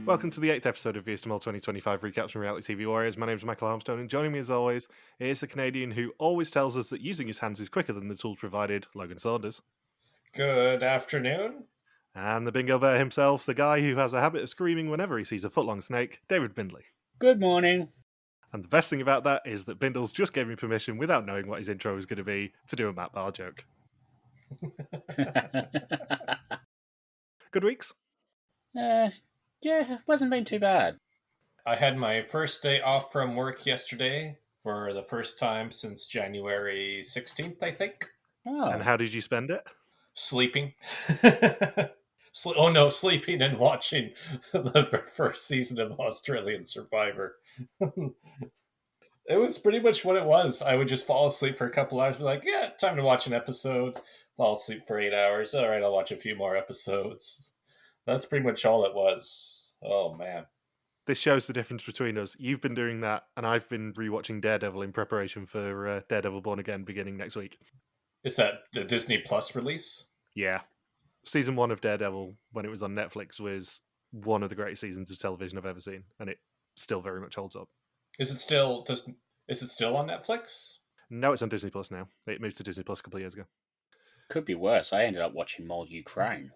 Welcome to the 8th episode of VSTML 2025 Recaps from Reality TV Warriors. My name is Michael Armstrong, and joining me as always is the Canadian who always tells us that using his hands is quicker than the tools provided, Logan Saunders. Good afternoon. And the bingo bear himself, the guy who has a habit of screaming whenever he sees a footlong snake, David Bindley. Good morning. And the best thing about that is that Bindles just gave me permission, without knowing what his intro was going to be, to do a Matt Barr joke. Good weeks? Yeah, it wasn't been too bad. I had my first day off from work yesterday for the first time since January 16th, I think. Oh. And how did you spend it? Sleeping. Sleeping and watching the first season of Australian Survivor. It was pretty much what it was. I would just fall asleep for a couple hours, be like, yeah, time to watch an episode. Fall asleep for 8 hours. All right, I'll watch a few more episodes. That's pretty much all it was. Oh, man. This shows the difference between us. You've been doing that, and I've been rewatching Daredevil in preparation for Daredevil Born Again beginning next week. Is that the Disney Plus release? Yeah. Season 1 of Daredevil, when it was on Netflix, was one of the greatest seasons of television I've ever seen, and it still very much holds up. Is it still on Netflix? No, it's on Disney Plus now. It moved to Disney Plus a couple of years ago. Could be worse. I ended up watching Mole Ukraine.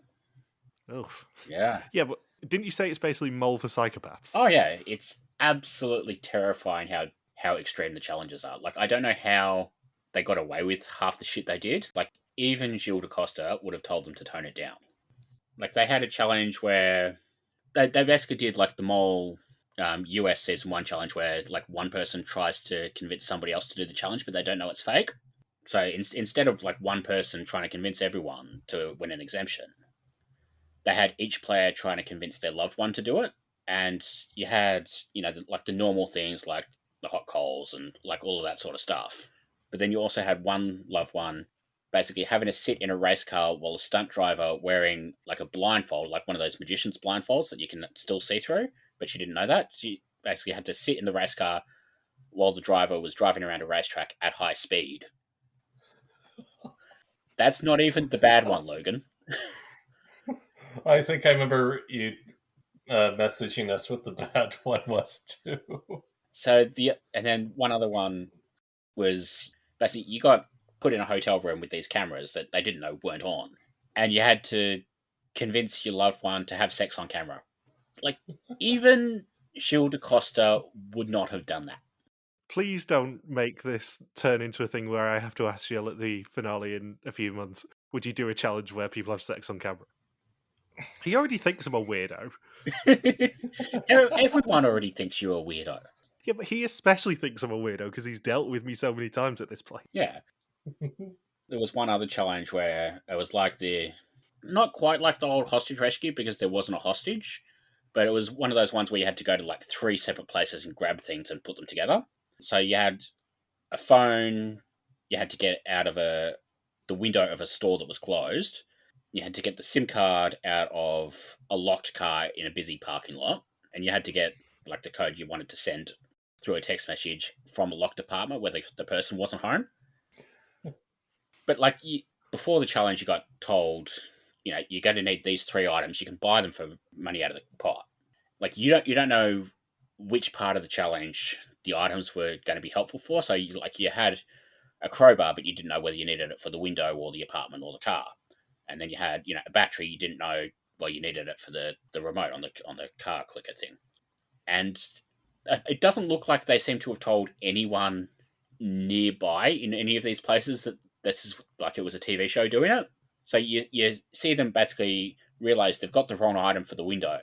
Oof. Yeah. Yeah, but didn't you say it's basically Mole for psychopaths? Oh, yeah. It's absolutely terrifying how extreme the challenges are. Like, I don't know how they got away with half the shit they did. Like, even Gilles DaCosta would have told them to tone it down. Like, they had a challenge where they basically did, like, the Mole US Season 1 challenge where, like, one person tries to convince somebody else to do the challenge, but they don't know it's fake. So instead of, like, one person trying to convince everyone to win an exemption, they had each player trying to convince their loved one to do it. And you had, the normal things like the hot coals and, like, all of that sort of stuff. But then you also had one loved one basically having to sit in a race car while a stunt driver wearing, like, a blindfold, like one of those magician's blindfolds that you can still see through, but she didn't know that. She basically had to sit in the race car while the driver was driving around a racetrack at high speed. That's not even the bad one, Logan. I think I remember you messaging us what the bad one was too. So and then one other one was basically you got put in a hotel room with these cameras that they didn't know weren't on, and you had to convince your loved one to have sex on camera. Like, even Gilles DaCosta would not have done that. Please don't make this turn into a thing where I have to ask Jill at the finale in a few months, would you do a challenge where people have sex on camera? He already thinks I'm a weirdo. Everyone already thinks you're a weirdo. Yeah, but he especially thinks I'm a weirdo because he's dealt with me so many times at this point. Yeah. There was one other challenge where it was like not quite like the old hostage rescue because there wasn't a hostage, but it was one of those ones where you had to go to like 3 separate places and grab things and put them together. So you had a phone, you had to get out of the window of a store that was closed, you had to get the SIM card out of a locked car in a busy parking lot, and you had to get like the code you wanted to send through a text message from a locked apartment where the person wasn't home. But like before the challenge, you got told, you're going to need these 3 items. You can buy them for money out of the pot. Like you don't know which part of the challenge the items were going to be helpful for. So you had a crowbar, but you didn't know whether you needed it for the window or the apartment or the car. And then you had a battery. You didn't know you needed it for the remote on the car clicker thing. And it doesn't look like they seem to have told anyone nearby in any of these places that this is like it was a TV show doing it. So you see them basically realize they've got the wrong item for the window,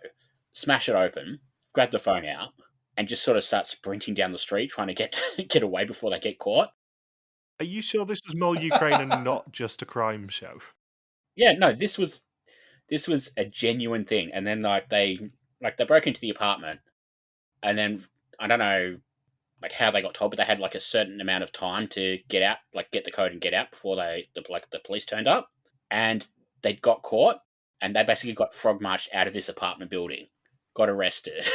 smash it open, grab the phone out, and just sort of start sprinting down the street trying to get away before they get caught. Are you sure this was Mole Ukraine and not just a crime show? Yeah, no, this was a genuine thing. And then they broke into the apartment, and then I don't know like how they got told, but they had like a certain amount of time to get out, like get the code and get out before the police turned up, and they got caught, and they basically got frog marched out of this apartment building, got arrested.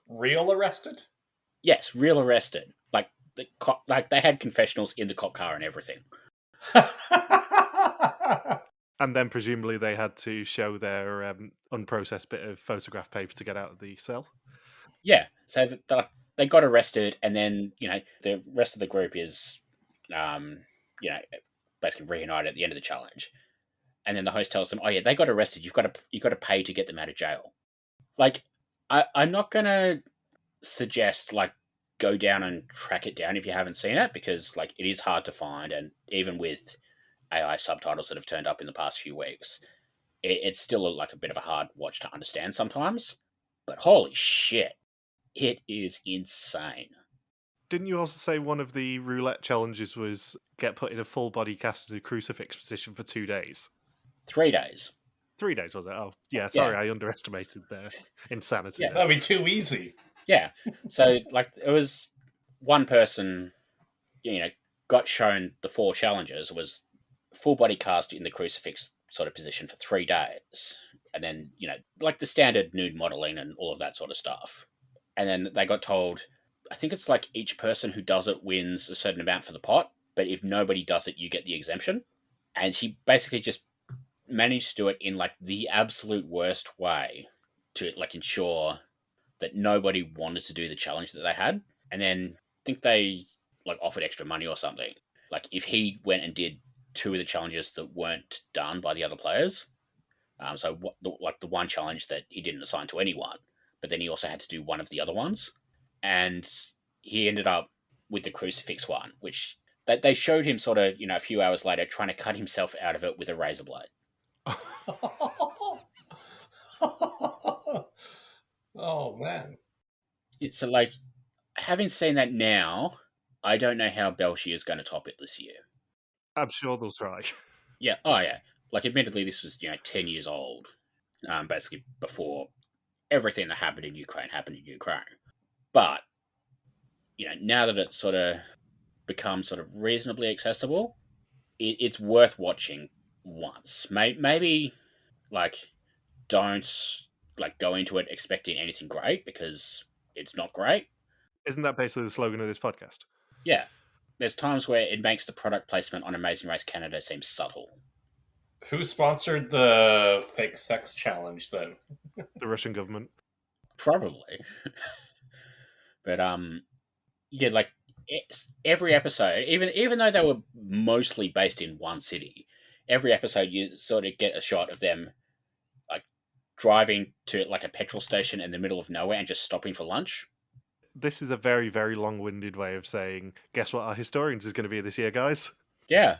Real arrested? Yes, real arrested. Like the cop, like they had confessionals in the cop car and everything. And then presumably they had to show their unprocessed bit of photograph paper to get out of the cell. Yeah, so they got arrested, and then the rest of the group is, you know, basically reunited at the end of the challenge, and then the host tells them, "Oh yeah, they got arrested. You've got to pay to get them out of jail." Like, I'm not gonna suggest like go down and track it down if you haven't seen it, because like it is hard to find, and even with AI subtitles that have turned up in the past few weeks, it's still like a bit of a hard watch to understand sometimes. But holy shit, it is insane. Didn't you also say one of the roulette challenges was get put in a full body cast in a crucifix position for 2 days? 3 days. 3 days, was it? Oh, yeah, Yeah. sorry, I underestimated their insanity. Yeah. there. That'd be too easy. Yeah. So like it was one person, got shown the 4 challenges, was full body cast in the crucifix sort of position for 3 days. And then, like the standard nude modeling and all of that sort of stuff. And then they got told, I think it's like each person who does it wins a certain amount for the pot, but if nobody does it, you get the exemption. And he basically just managed to do it in like the absolute worst way to like ensure that nobody wanted to do the challenge that they had. And then I think they like offered extra money or something. Like if he went and did 2 of the challenges that weren't done by the other players. So the one challenge that he didn't assign to anyone, but then he also had to do one of the other ones. And he ended up with the crucifix one, which they showed him sort of, a few hours later trying to cut himself out of it with a razor blade. Oh, man. So, like, having seen that now, I don't know how Belgium is going to top it this year. I'm sure they'll try. Yeah. Oh, yeah. Like, admittedly, this was, 10 years old, basically before everything that happened in Ukraine happened in Ukraine. But, now that it's sort of become sort of reasonably accessible, it's worth watching once. Maybe, like, don't, like, go into it expecting anything great, because it's not great. Isn't that basically the slogan of this podcast? Yeah. There's times where it makes the product placement on Amazing Race Canada seem subtle. Who sponsored the fake sex challenge then? The Russian government. Probably. But yeah, like every episode, even though they were mostly based in one city, every episode you sort of get a shot of them like driving to like a petrol station in the middle of nowhere and just stopping for lunch. This is a very, very long-winded way of saying, guess what our historians is going to be this year, guys? Yeah.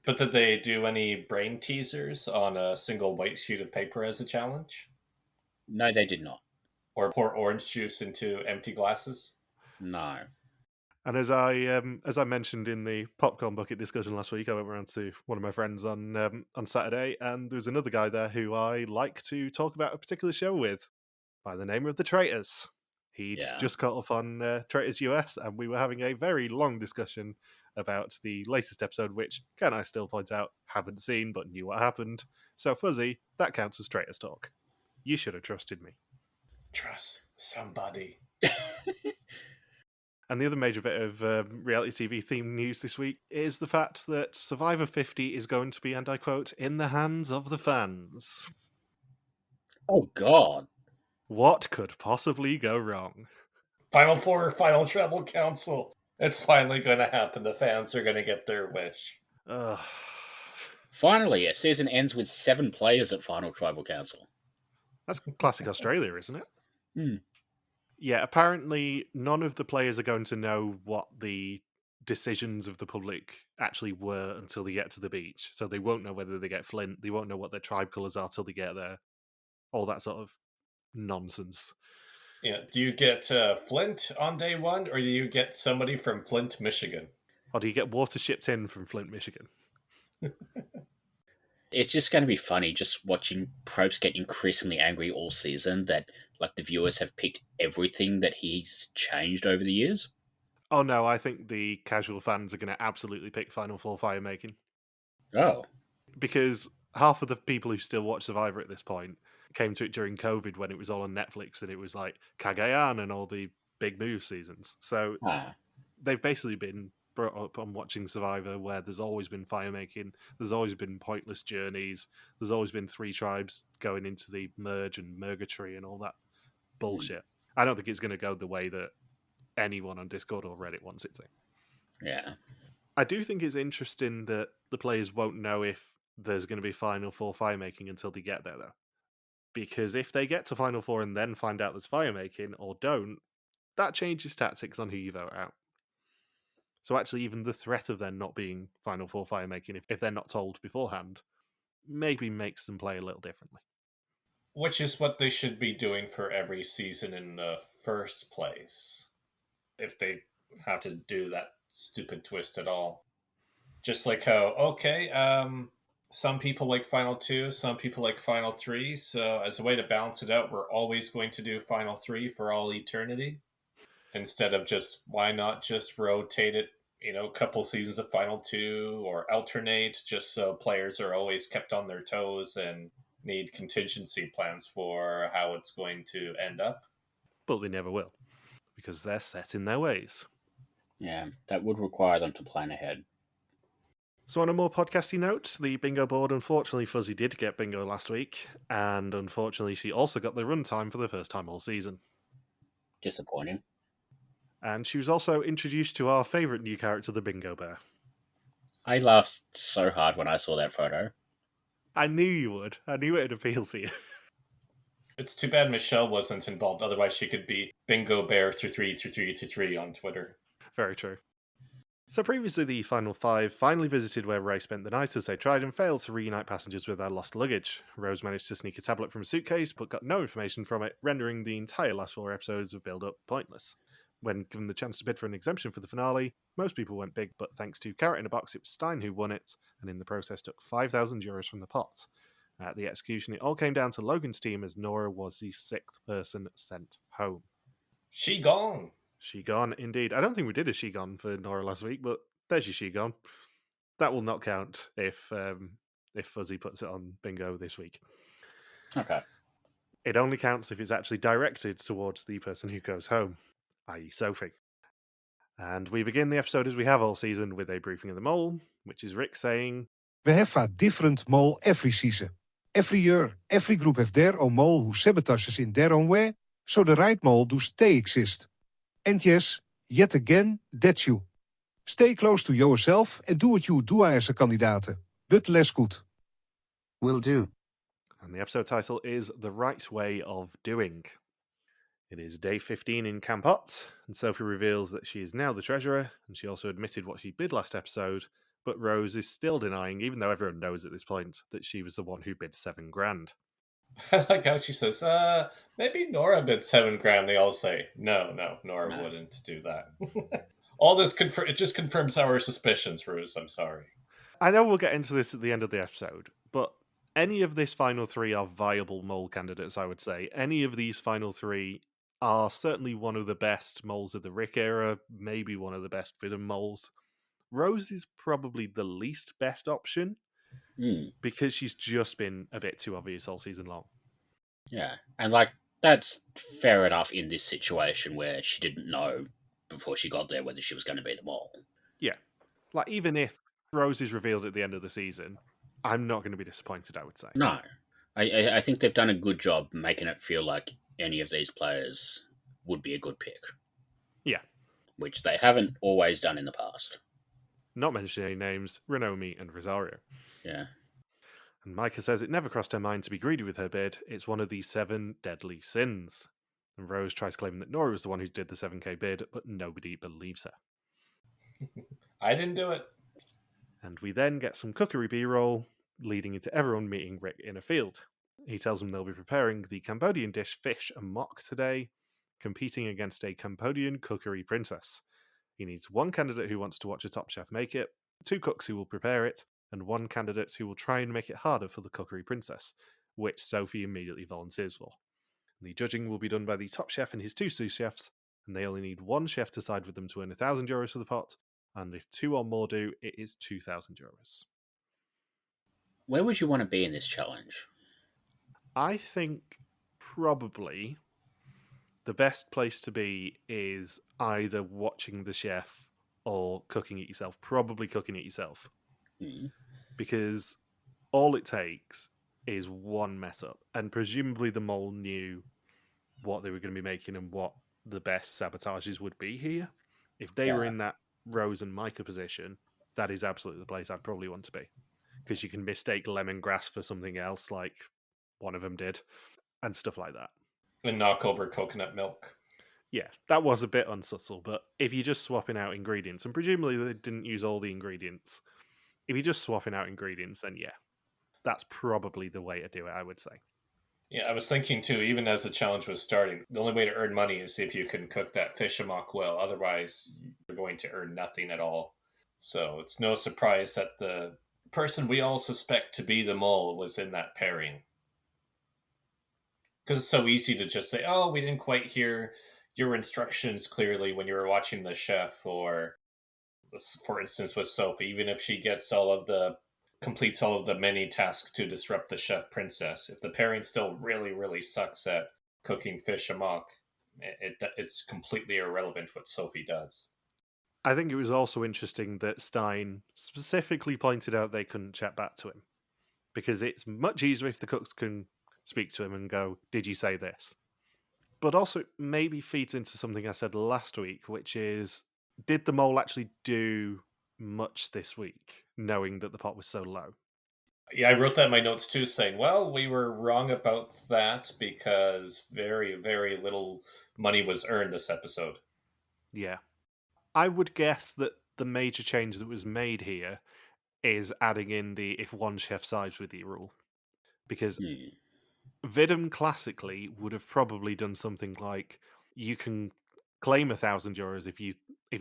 But did they do any brain teasers on a single white sheet of paper as a challenge? No, they did not. Or pour orange juice into empty glasses? No. And as I mentioned in the popcorn bucket discussion last week, I went around to one of my friends on Saturday, and there was another guy there who I like to talk about a particular show with, by the name of the Traitors. He'd just caught up on Traitors US, and we were having a very long discussion about the latest episode, which, can I still point out, haven't seen but knew what happened. So Fuzzy, that counts as Traitors Talk. You should have trusted me. Trust somebody. And the other major bit of reality TV themed news this week is the fact that Survivor 50 is going to be, and I quote, in the hands of the fans. Oh, God. What could possibly go wrong? Final Four, Final Tribal Council. It's finally going to happen. The fans are going to get their wish. Finally, a season ends with 7 players at Final Tribal Council. That's classic Australia, isn't it? Hmm. Yeah, apparently none of the players are going to know what the decisions of the public actually were until they get to the beach. So they won't know whether they get Flint, they won't know what their tribe colours are till they get there. All that sort of nonsense. Yeah. Do you get Flint on day 1, or do you get somebody from Flint, Michigan? Or do you get water shipped in from Flint, Michigan? It's just going to be funny just watching Probst get increasingly angry all season that like the viewers have picked everything that he's changed over the years. Oh no, I think the casual fans are going to absolutely pick Final Four fire making. Oh. Because half of the people who still watch Survivor at this point came to it during COVID when it was all on Netflix and it was like Cagayan and all the big move seasons. So they've basically been brought up on watching Survivor, where there's always been fire making, there's always been pointless journeys, there's always been 3 tribes going into the merge and murgatory and all that bullshit. I don't think it's going to go the way that anyone on Discord or Reddit wants it to. Yeah. I do think it's interesting that the players won't know if there's going to be Final Four fire making until they get there, though. Because if they get to Final Four and then find out there's fire making, or don't, that changes tactics on who you vote out. So actually, even the threat of there not being Final Four fire making, if they're not told beforehand, maybe makes them play a little differently. Which is what they should be doing for every season in the first place. If they have to do that stupid twist at all. Just like how, some people like Final 2, some people like Final 3, so as a way to balance it out, we're always going to do Final 3 for all eternity. Instead of just, why not just rotate it, a couple seasons of Final 2, or alternate, just so players are always kept on their toes and need contingency plans for how it's going to end up. But they never will, because they're set in their ways. Yeah, that would require them to plan ahead. So on a more podcasty note, the bingo board, unfortunately, Fuzzy did get bingo last week, and unfortunately she also got the runtime for the first time all season. Disappointing. And she was also introduced to our favourite new character, the Bingo Bear. I laughed so hard when I saw that photo. I knew you would. I knew it'd appeal to you. It's too bad Michelle wasn't involved, otherwise she could be Bingo Bear 333333 on Twitter. Very true. So previously, the Final Five finally visited where Ray spent the night as they tried and failed to reunite passengers with their lost luggage. Rose managed to sneak a tablet from a suitcase, but got no information from it, rendering the entire last 4 episodes of build-up pointless. When given the chance to bid for an exemption for the finale, most people went big, but thanks to Carrot in a Box, it was Stein who won it, and in the process took €5,000 from the pot. At the execution, it all came down to Logan's team, as Nora was the 6th person sent home. She gone. She gone, indeed. I don't think we did a she gone for Nora last week, but there's your she gone. That will not count if Fuzzy puts it on bingo this week. Okay. It only counts if it's actually directed towards the person who goes home, i.e. Sophie. And we begin the episode as we have all season with a briefing of the mole, which is Rick saying, We have a different mole every season. Every year, every group have their own mole who sabotages in their own way, so the right mole do stay exist. And yes, yet again, that's you. Stay close to yourself and do what you do as a kandidaat, but less good. Will do. And the episode title is The Right Way of Doing. It is day 15 in Camp Hot, and Sophie reveals that she is now the treasurer, and she also admitted what she bid last episode, but Rose is still denying, even though everyone knows at this point, that she was the one who bid $7,000. I like how she says, maybe Nora bid $7,000. They all say, no, Nora wouldn't do that. All this it just confirms our suspicions, Rose. I'm sorry. I know we'll get into this at the end of the episode, but any of this final 3 are viable mole candidates, I would say. Any of these final 3 are certainly one of the best moles of the Rick era, maybe one of the best villain moles. Rose is probably the least best option, because she's just been a bit too obvious all season long. Yeah, and that's fair enough in this situation where she didn't know before she got there whether she was going to be the mole. Yeah. Even if Rose is revealed at the end of the season, I'm not going to be disappointed, I would say. No. I think they've done a good job making it feel like any of these players would be a good pick. Yeah. Which they haven't always done in the past. Not mentioning any names, Renomi and Rosario. Yeah. And Maaike says it never crossed her mind to be greedy with her bid. It's one of the 7 deadly sins. And Rose tries claiming that Nora was the one who did the 7k bid, but nobody believes her. I didn't do it. And we then get some cookery b-roll, leading into everyone meeting Rick in a field. He tells them they'll be preparing the Cambodian dish fish and mock today, competing against a Cambodian cookery princess. He needs 1 candidate who wants to watch a top chef make it, 2 cooks who will prepare it, and 1 candidate who will try and make it harder for the cookery princess, which Sophie immediately volunteers for. The judging will be done by the top chef and his 2 sous chefs, and they only need 1 chef to side with them to earn €1,000 for the pot, and if 2 or more do, it is €2,000. Where would you want to be in this challenge? I think probably the best place to be is either watching the chef or cooking it yourself. Probably cooking it yourself. Mm. Because all it takes is one mess up. And presumably the mole knew what they were going to be making and what the best sabotages would be here. If they were Yeah. in that Rose and Maaike position, that is absolutely the place I'd probably want to be. Because you can mistake lemongrass for something else, like one of them did, and stuff like that. And knock over coconut milk. Yeah, that was a bit unsubtle, but if you're just swapping out ingredients, and presumably they didn't use all the ingredients, if you're just swapping out ingredients, then yeah, that's probably the way to do it, I would say. Yeah, I was thinking too, even as the challenge was starting, the only way to earn money is if you can cook that fish amok well. Otherwise, you're going to earn nothing at all. So it's no surprise that the person we all suspect to be the mole was in that pairing. Because it's so easy to just say, oh, we didn't quite hear your instructions clearly when you were watching the chef, or for instance with Sophie, even if she completes all of the many tasks to disrupt the chef princess, if the pairing still really, really sucks at cooking fish amok, it's completely irrelevant what Sophie does. I think it was also interesting that Stein specifically pointed out they couldn't chat back to him. Because it's much easier if the cooks can speak to him and go, "Did you say this?" But also, it maybe feeds into something I said last week, which is, did the mole actually do much this week, knowing that the pot was so low? Yeah, I wrote that in my notes too, saying, well, we were wrong about that because very, very little money was earned this episode. Yeah. I would guess that the major change that was made here is adding in the if one chef sides with you rule. Because Mm. Vidum classically would have probably done something like, you can claim €1,000 if you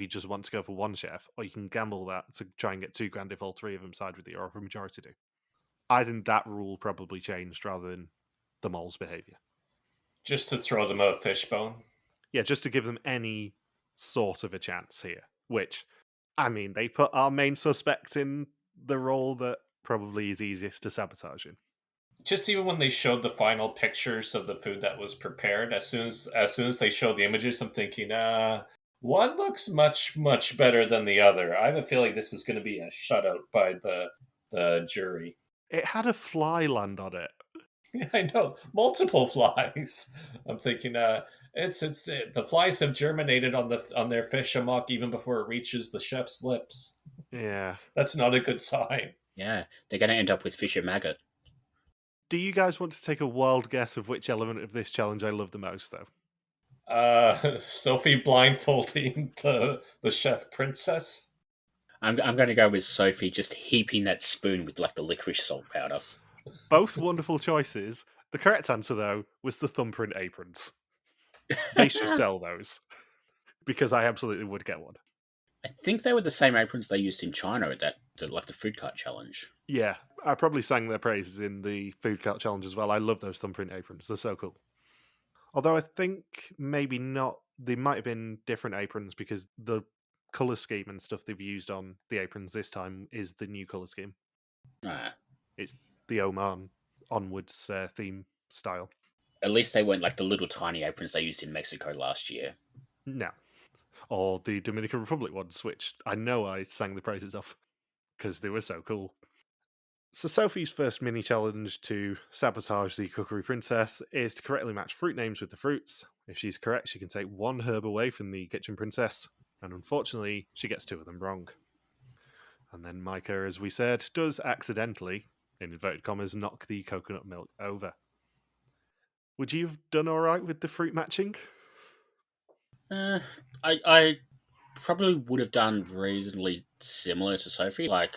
just want to go for one chef, or you can gamble that to try and get $2,000 if all three of them side with you, or if a majority do. I think that rule probably changed rather than the mole's behaviour. Just to throw them a fishbone. Yeah, just to give them any sort of a chance here. Which, I mean, they put our main suspect in the role that probably is easiest to sabotage in. Just even when they showed the final pictures of the food that was prepared, as soon as they showed the images, I'm thinking, one looks much better than the other. I have a feeling this is going to be a shutout by the jury. It had a fly land on it. Yeah, I know, multiple flies. I'm thinking, the flies have germinated on their fish amok even before it reaches the chef's lips. Yeah. That's not a good sign. Yeah, they're going to end up with fish and maggot. Do you guys want to take a wild guess of which element of this challenge I love the most, though? Sophie blindfolding the chef princess. I'm going to go with Sophie just heaping that spoon with like the licorice salt powder. Both wonderful choices. The correct answer, though, was the thumbprint aprons. They should sell those. Because I absolutely would get one. I think they were the same aprons they used in China at like the food cart challenge. Yeah, I probably sang their praises in the food cart challenge as well. I love those thumbprint aprons. They're so cool. Although I think maybe not. They might have been different aprons because the colour scheme and stuff they've used on the aprons this time is the new colour scheme. Ah, It's the Oman onwards theme style. at least they weren't like the little tiny aprons they used in Mexico last year. No. Or the Dominican Republic ones, which I know I sang the praises of because they were so cool. So Sophie's first mini challenge to sabotage the cookery princess is to correctly match fruit names with the fruits. If she's correct, she can take one herb away from the kitchen princess, and unfortunately, she gets two of them wrong. And then Maaike, as we said, does accidentally, in inverted commas, knock the coconut milk over. Would you have done alright with the fruit matching? I probably would have done reasonably similar to Sophie. Like,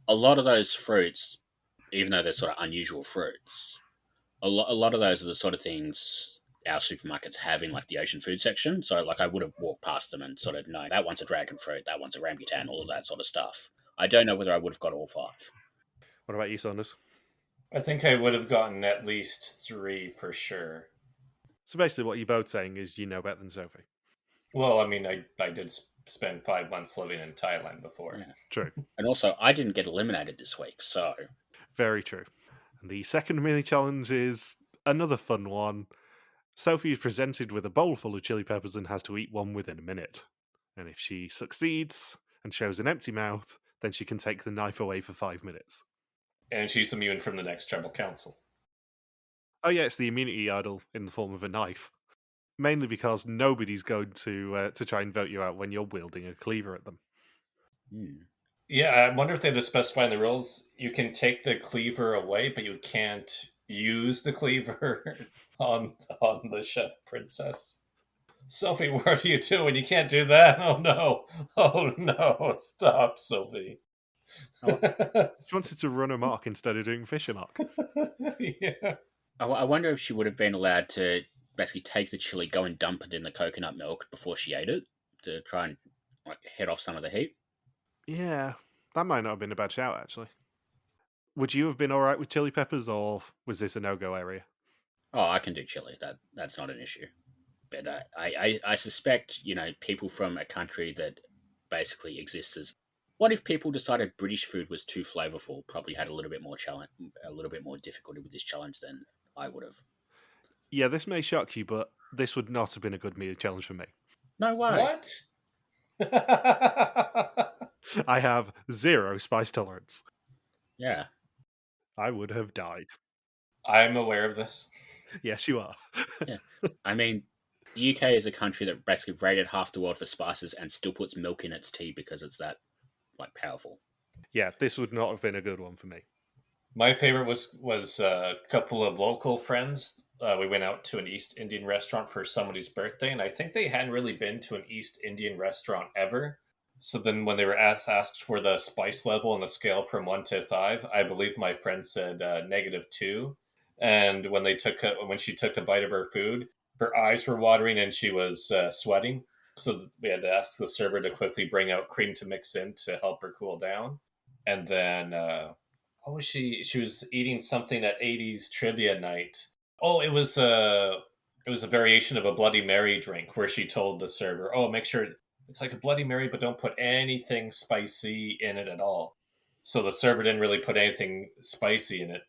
a lot of those fruits, even though they're sort of unusual fruits, a lot of those are the sort of things our supermarkets have in like the Asian food section. So like I would have walked past them and sort of known that one's a dragon fruit, that one's a rambutan, all of that sort of stuff. I don't know whether I would have got all five. What about you, Saunders? I think I would have gotten at least 3 for sure. So basically what you're both saying is you know better than Sophie. Well, I mean, I did spend 5 months living in Thailand before. Yeah. True. And also, I didn't get eliminated this week, so... Very true. And the second mini challenge is another fun one. Sophie is presented with a bowl full of chili peppers and has to eat one within a minute. And if she succeeds and shows an empty mouth, then she can take the knife away for 5 minutes. And she's immune from the next tribal council. Oh yeah, it's the immunity idol in the form of a knife. Mainly because nobody's going to try and vote you out when you're wielding a cleaver at them. Yeah, I wonder if they just specify in the rules you can take the cleaver away, but you can't use the cleaver on the chef princess. Sophie, what are you doing? You can't do that. Oh no! Oh no! Stop, Sophie. She wanted to run amok instead of doing fish amok. Yeah. I wonder if she would have been allowed to basically take the chili, go and dump it in the coconut milk before she ate it to try and head off some of the heat. Yeah, that might not have been a bad shout, actually. Would you have been all right with chili peppers, or was this a no-go area? Oh, I can do chili. That's not an issue. But I suspect, people from a country that basically exists as... What if people decided British food was too flavorful? Probably had a little bit more difficulty with this challenge than I would have. Yeah, this may shock you, but this would not have been a good meal challenge for me. No way. What? I have 0 spice tolerance. Yeah. I would have died. I'm aware of this. Yes, you are. Yeah. I mean, the UK is a country that basically rated half the world for spices and still puts milk in its tea because it's that powerful. Yeah, this would not have been a good one for me. My favorite was a couple of local friends. We went out to an East Indian restaurant for somebody's birthday, and I think they hadn't really been to an East Indian restaurant ever. So then when they were asked for the spice level on the scale from 1 to 5, I believe my friend said -2. And when she took a bite of her food, her eyes were watering and she was sweating. So we had to ask the server to quickly bring out cream to mix in to help her cool down. And then, she was eating something at 80s trivia night. Oh, it was a variation of a Bloody Mary drink where she told the server, "Oh, make sure it's like a Bloody Mary, but don't put anything spicy in it at all." So the server didn't really put anything spicy in it.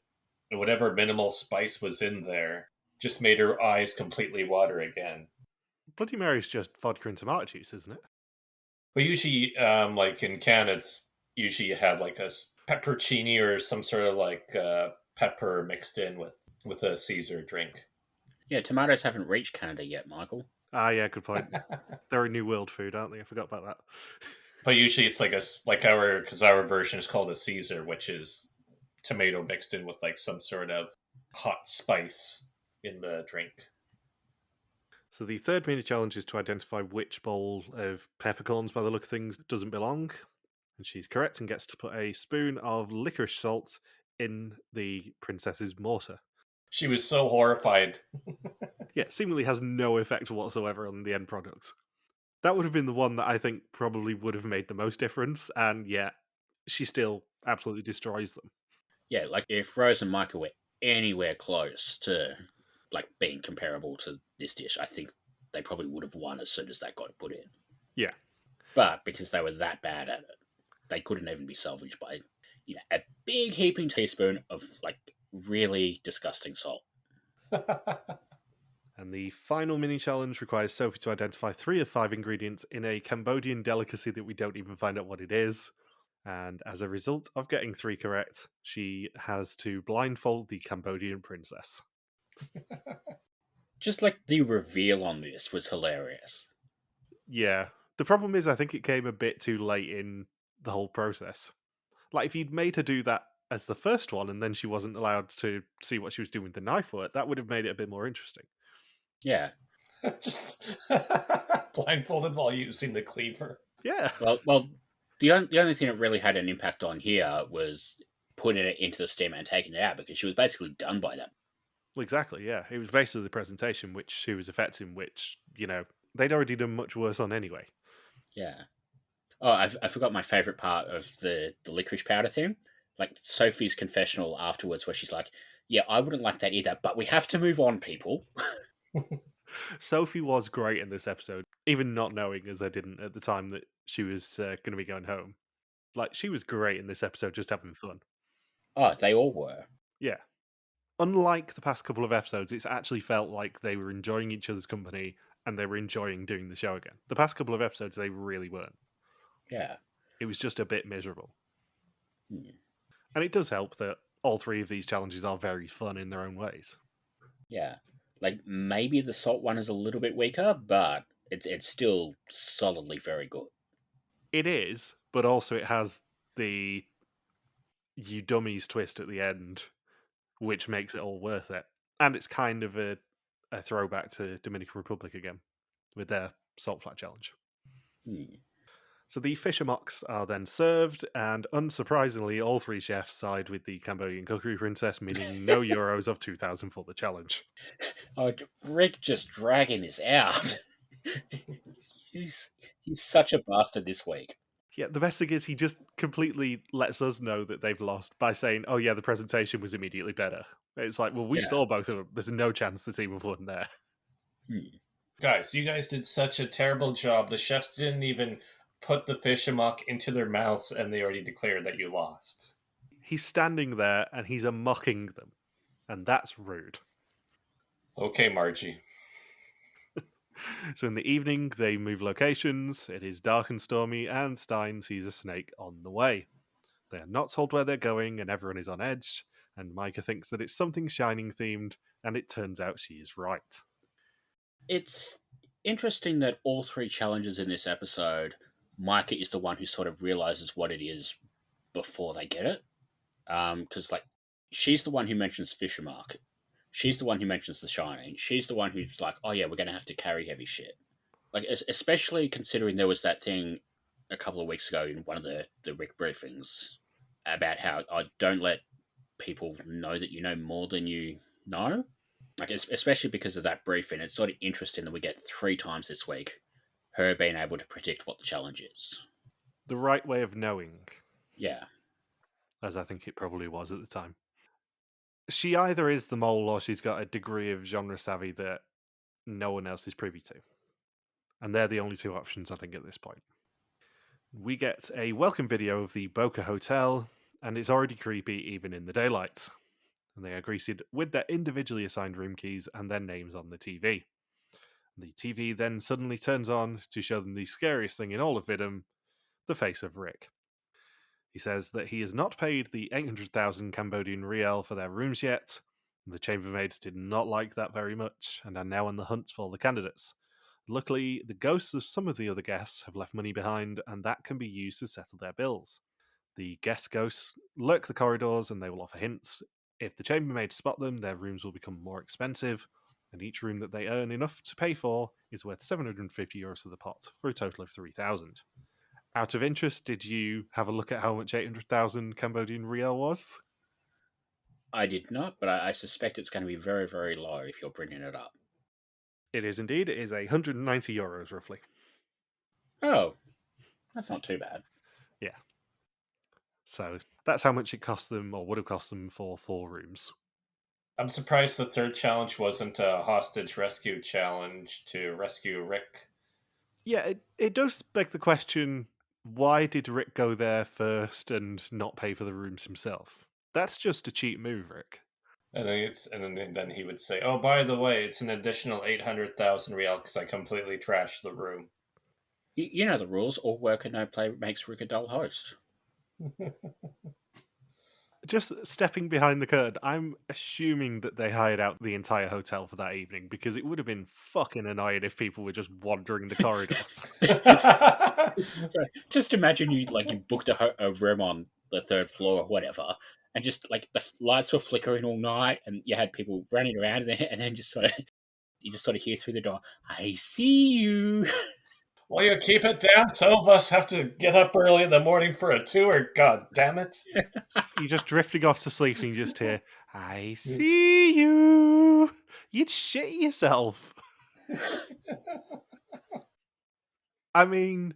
And whatever minimal spice was in there just made her eyes completely water again. Bloody Mary's just vodka and tomato juice, isn't it? But usually, like in Canada, it's usually you have like a peppercini or some sort of pepper mixed in with a Caesar drink. Yeah, tomatoes haven't reached Canada yet, Michael. Ah, yeah, good point. They're a new world food, aren't they? I forgot about that. But usually it's because our version is called a Caesar, which is tomato mixed in with like some sort of hot spice in the drink. So the third mini challenge is to identify which bowl of peppercorns, by the look of things, doesn't belong. And she's correct and gets to put a spoon of licorice salt in the princess's mortar. She was so horrified. Yeah, seemingly has no effect whatsoever on the end product. That would have been the one that I think probably would have made the most difference, and yet she still absolutely destroys them. Yeah, like if Rose and Maaike were anywhere close to being comparable to this dish, I think they probably would have won as soon as that got put in. Yeah. But because they were that bad at it, they couldn't even be salvaged by a big heaping teaspoon of really disgusting salt. And the final mini challenge requires Sophie to identify 3 of 5 ingredients in a Cambodian delicacy that we don't even find out what it is. And as a result of getting 3 correct, she has to blindfold the Cambodian princess. Just the reveal on this was hilarious. Yeah. The problem is I think it came a bit too late in the whole process. If you'd made her do that as the first one and then she wasn't allowed to see what she was doing with the knife for it, that would have made it a bit more interesting. Yeah. Just blindfolded while using the cleaver. Yeah. Well, the only thing that really had an impact on here was putting it into the steamer and taking it out, because she was basically done by that. Well, exactly, yeah. It was basically the presentation which she was affecting, which, they'd already done much worse on anyway. Yeah. Oh, I forgot my favourite part of the licorice powder thing. Sophie's confessional afterwards where she's like, yeah, I wouldn't like that either, but we have to move on, people. Sophie was great in this episode, even not knowing, as I didn't at the time, that she was going to be going home. She was great in this episode, just having fun. Oh, they all were. Yeah. Unlike the past couple of episodes, it's actually felt like they were enjoying each other's company and they were enjoying doing the show again. The past couple of episodes, they really weren't. Yeah. It was just a bit miserable. Hmm. And it does help that all three of these challenges are very fun in their own ways. Yeah. Like, maybe the salt one is a little bit weaker, but it's still solidly very good. It is, but also it has the you dummies twist at the end, which makes it all worth it. And it's kind of a throwback to Dominican Republic again with their salt flat challenge. Hmm. So the fish amok are then served, and unsurprisingly, all three chefs side with the Cambodian cookery princess, meaning no euros of 2,000 for the challenge. Oh, Rick just dragging this out. he's such a bastard this week. Yeah, the best thing is he just completely lets us know that they've lost by saying, "Oh yeah, the presentation was immediately better." It's like, well, we Yeah. saw both of them. There's no chance the team have won there. Guys, you guys did such a terrible job. The chefs didn't even put the fish amok into their mouths, and they already declared that you lost. He's standing there and he's mocking them, and that's rude. Okay, Margie. So in the evening, they move locations. It is dark and stormy, and Stein sees a snake on the way. They are not told where they're going, and everyone is on edge. And Maaike thinks that it's something Shining themed, and it turns out she is right. It's interesting that all three challenges in this episode, Maaike is the one who sort of realizes what it is before they get it. Because, like, she's the one who mentions Fishermark. She's the one who mentions The Shining. She's the one who's like, oh yeah, we're going to have to carry heavy shit. Like, especially considering there was that thing a couple of weeks ago in one of the Rick briefings about how don't let people know that you know more than you know. Like, especially because of that briefing, it's sort of interesting that we get 3 times this week her being able to predict what the challenge is. The right way of knowing. Yeah. As I think it probably was at the time. She either is the mole or she's got a degree of genre savvy that no one else is privy to. And they're the only two options, I think, at this point. We get a welcome video of the Boca Hotel, and it's already creepy even in the daylight. And they are greeted with their individually assigned room keys and their names on the TV. The TV then suddenly turns on to show them the scariest thing in all of Vidum, the face of Rick. He says that he has not paid the 800,000 Cambodian riel for their rooms yet. The chambermaids did not like that very much and are now on the hunt for the candidates. Luckily, the ghosts of some of the other guests have left money behind, and that can be used to settle their bills. The guest ghosts lurk the corridors and they will offer hints. If the chambermaids spot them, their rooms will become more expensive, and each room that they earn enough to pay for is worth 750 euros to the pot, for a total of 3,000. Out of interest, did you have a look at how much 800,000 Cambodian riel was? I did not, but I suspect it's going to be very, very low if you're bringing it up. It is indeed. It is 190 euros, roughly. Oh, that's not too bad. Yeah. So that's how much it cost them, or would have cost them, for 4 rooms. I'm surprised the third challenge wasn't a hostage rescue challenge to rescue Rick. Yeah, it does beg the question, why did Rick go there first and not pay for the rooms himself? That's just a cheap move, Rick. And then he would say, "Oh, by the way, it's an additional 800,000 riel because I completely trashed the room." You know the rules. All work and no play makes Rick a dull host. Just stepping behind the curtain, I'm assuming that they hired out the entire hotel for that evening, because it would have been fucking annoying if people were just wandering the corridors. Just imagine you booked a room on the 3rd floor or whatever, and just like the lights were flickering all night, and you had people running around there, and then you just sort of hear through the door, "I see you." Will you keep it down? Some of us have to get up early in the morning for a tour. God damn it! You're just drifting off to sleep and you just hear, "I see you." You'd shit yourself. I mean,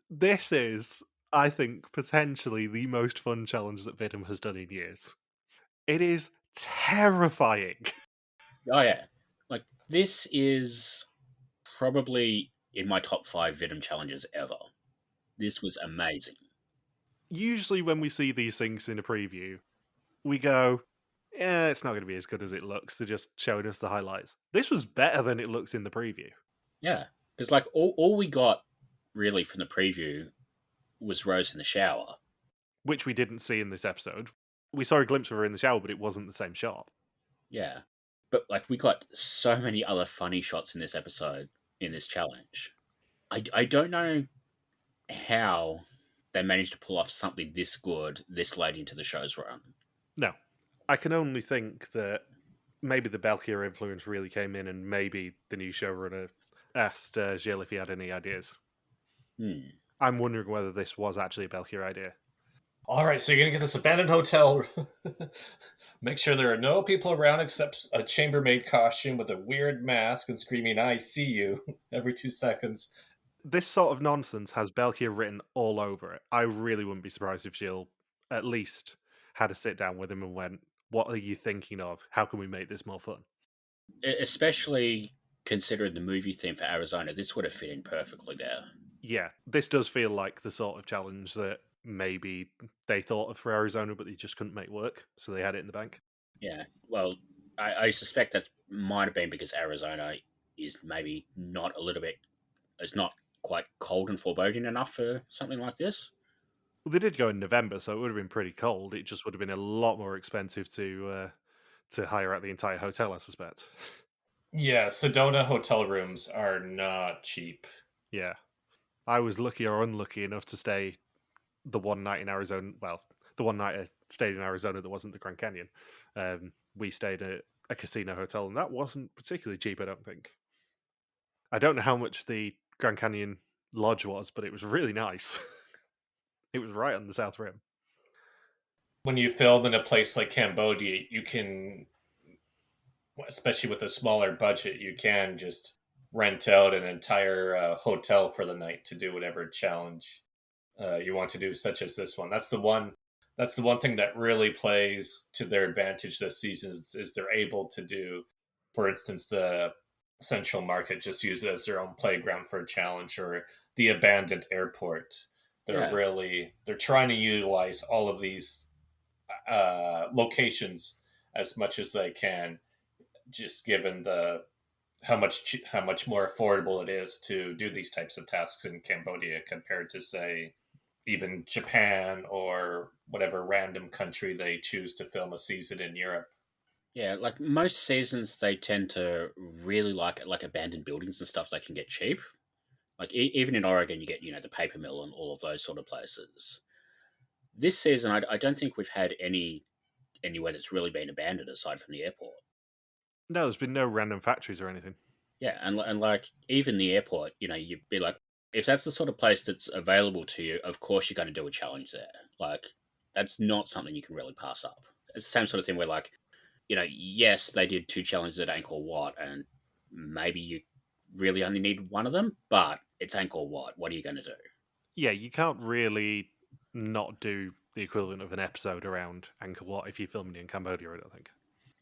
this is, I think, potentially the most fun challenge that Vidum has done in years. It is terrifying. Oh yeah, like this is probably in my top 5 Vidum challenges ever. This was amazing. Usually when we see these things in a preview, we go, yeah, it's not going to be as good as it looks. They're just showing us the highlights. This was better than it looks in the preview. Yeah, because like all we got really from the preview was Rose in the shower. which we didn't see in this episode. We saw a glimpse of her in the shower, but it wasn't the same shot. Yeah, but like we got so many other funny shots in this episode in this challenge. I don't know how they managed to pull off something this good this late into the show's run. No, I can only think that maybe the Belkier influence really came in, and maybe the new showrunner asked Gilles if he had any ideas. Hmm. I'm wondering whether this was actually a Belkier idea. All right, so you're going to get this abandoned hotel. Make sure there are no people around except a chambermaid costume with a weird mask and screaming, "I see you," every 2 seconds. This sort of nonsense has Belkier written all over it. I really wouldn't be surprised if Gilles at least had a sit down with him and went, "What are you thinking of? How can we make this more fun?" Especially considering the movie theme for Arizona, this would have fit in perfectly there. Yeah, this does feel like the sort of challenge that maybe they thought of for Arizona, but they just couldn't make work, so they had it in the bank. Yeah, well, I suspect that might have been because Arizona is maybe not a little bit, it's not quite cold and foreboding enough for something like this. Well, they did go in November, so it would have been pretty cold. It just would have been a lot more expensive to hire out the entire hotel, I suspect. Yeah, Sedona hotel rooms are not cheap. Yeah, I was lucky or unlucky enough to stay the one night in Arizona. Well, the one night I stayed in Arizona that wasn't the Grand Canyon. We stayed at a casino hotel, and that wasn't particularly cheap. I don't think. I don't know how much the Grand Canyon lodge was, but it was really nice. It was right on the South Rim. When you film in a place like Cambodia, you can, especially with a smaller budget, you can just rent out an entire hotel for the night to do whatever challenge you want to do, such as this one. That's the one. That's the one thing that really plays to their advantage this season is they're able to do, for instance, the Central Market, just use it as their own playground for a challenge, or the abandoned airport. Yeah, They're trying to utilize all of these locations as much as they can, just given the how much more affordable it is to do these types of tasks in Cambodia compared to, say, even Japan or whatever random country they choose to film a season in Europe. yeah. Like most seasons, they tend to really like abandoned buildings and stuff they can get cheap. Like even in Oregon, you get the paper mill and all of those sort of places. This season, I don't think we've had anywhere that's really been abandoned aside from the airport. No, there's been no random factories or anything. Yeah, and like even the airport, you'd be like, if that's the sort of place that's available to you, of course you're going to do a challenge there. Like that's not something you can really pass up. It's the same sort of thing where like, yes, they did 2 challenges at Angkor Wat, and maybe you really only need one of them, but it's Angkor Wat. What are you going to do? Yeah, you can't really not do the equivalent of an episode around Angkor Wat if you're filming in Cambodia, I don't think.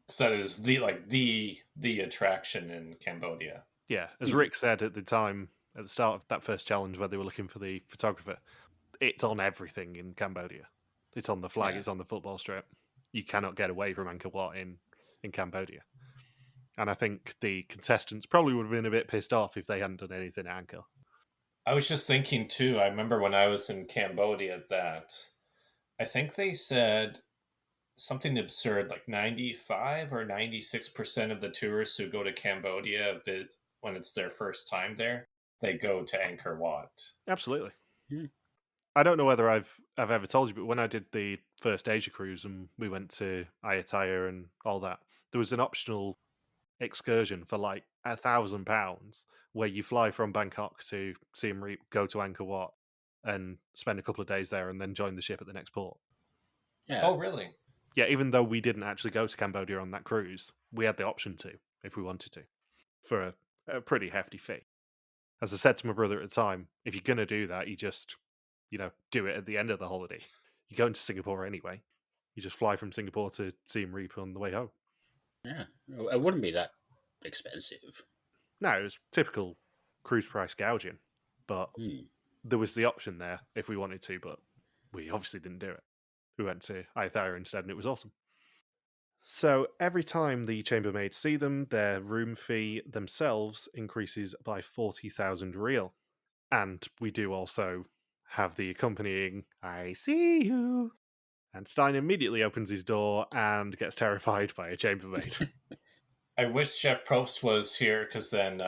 So that is the attraction in Cambodia. Yeah, as Hmm. Rick said at the time, at the start of that first challenge where they were looking for the photographer, it's on everything in Cambodia. It's on the flag, Yeah, it's on the football strip. You cannot get away from Angkor Wat in Cambodia. And I think the contestants probably would have been a bit pissed off if they hadn't done anything at Angkor. I was just thinking too. I remember when I was in Cambodia that I think they said something absurd, like 95 or 96% of the tourists who go to Cambodia when it's their first time there, they go to Angkor Wat. Absolutely. Hmm. I don't know whether I've ever told you, but when I did the first Asia cruise and we went to Ayutthaya and all that, there was an optional excursion for like £1,000 where you fly from Bangkok to Siem Reap, go to Angkor Wat, and spend a couple of days there, and then join the ship at the next port. yeah, Oh, really? Yeah, even though we didn't actually go to Cambodia on that cruise, we had the option to if we wanted to for a pretty hefty fee. As I said to my brother at the time, if you're going to do that, you just, do it at the end of the holiday. You're going to Singapore anyway. You just fly from Singapore to Siem Reap on the way home. yeah. It wouldn't be that expensive. No, it was typical cruise price gouging, but Hmm. there was the option there if we wanted to, but we obviously didn't do it. We went to Ayutthaya instead, and it was awesome. So every time the chambermaids see them, their room fee themselves increases by 40,000 real. And we do also have the accompanying "I see you." And Stein immediately opens his door and gets terrified by a chambermaid. I wish Jeff Probst was here because then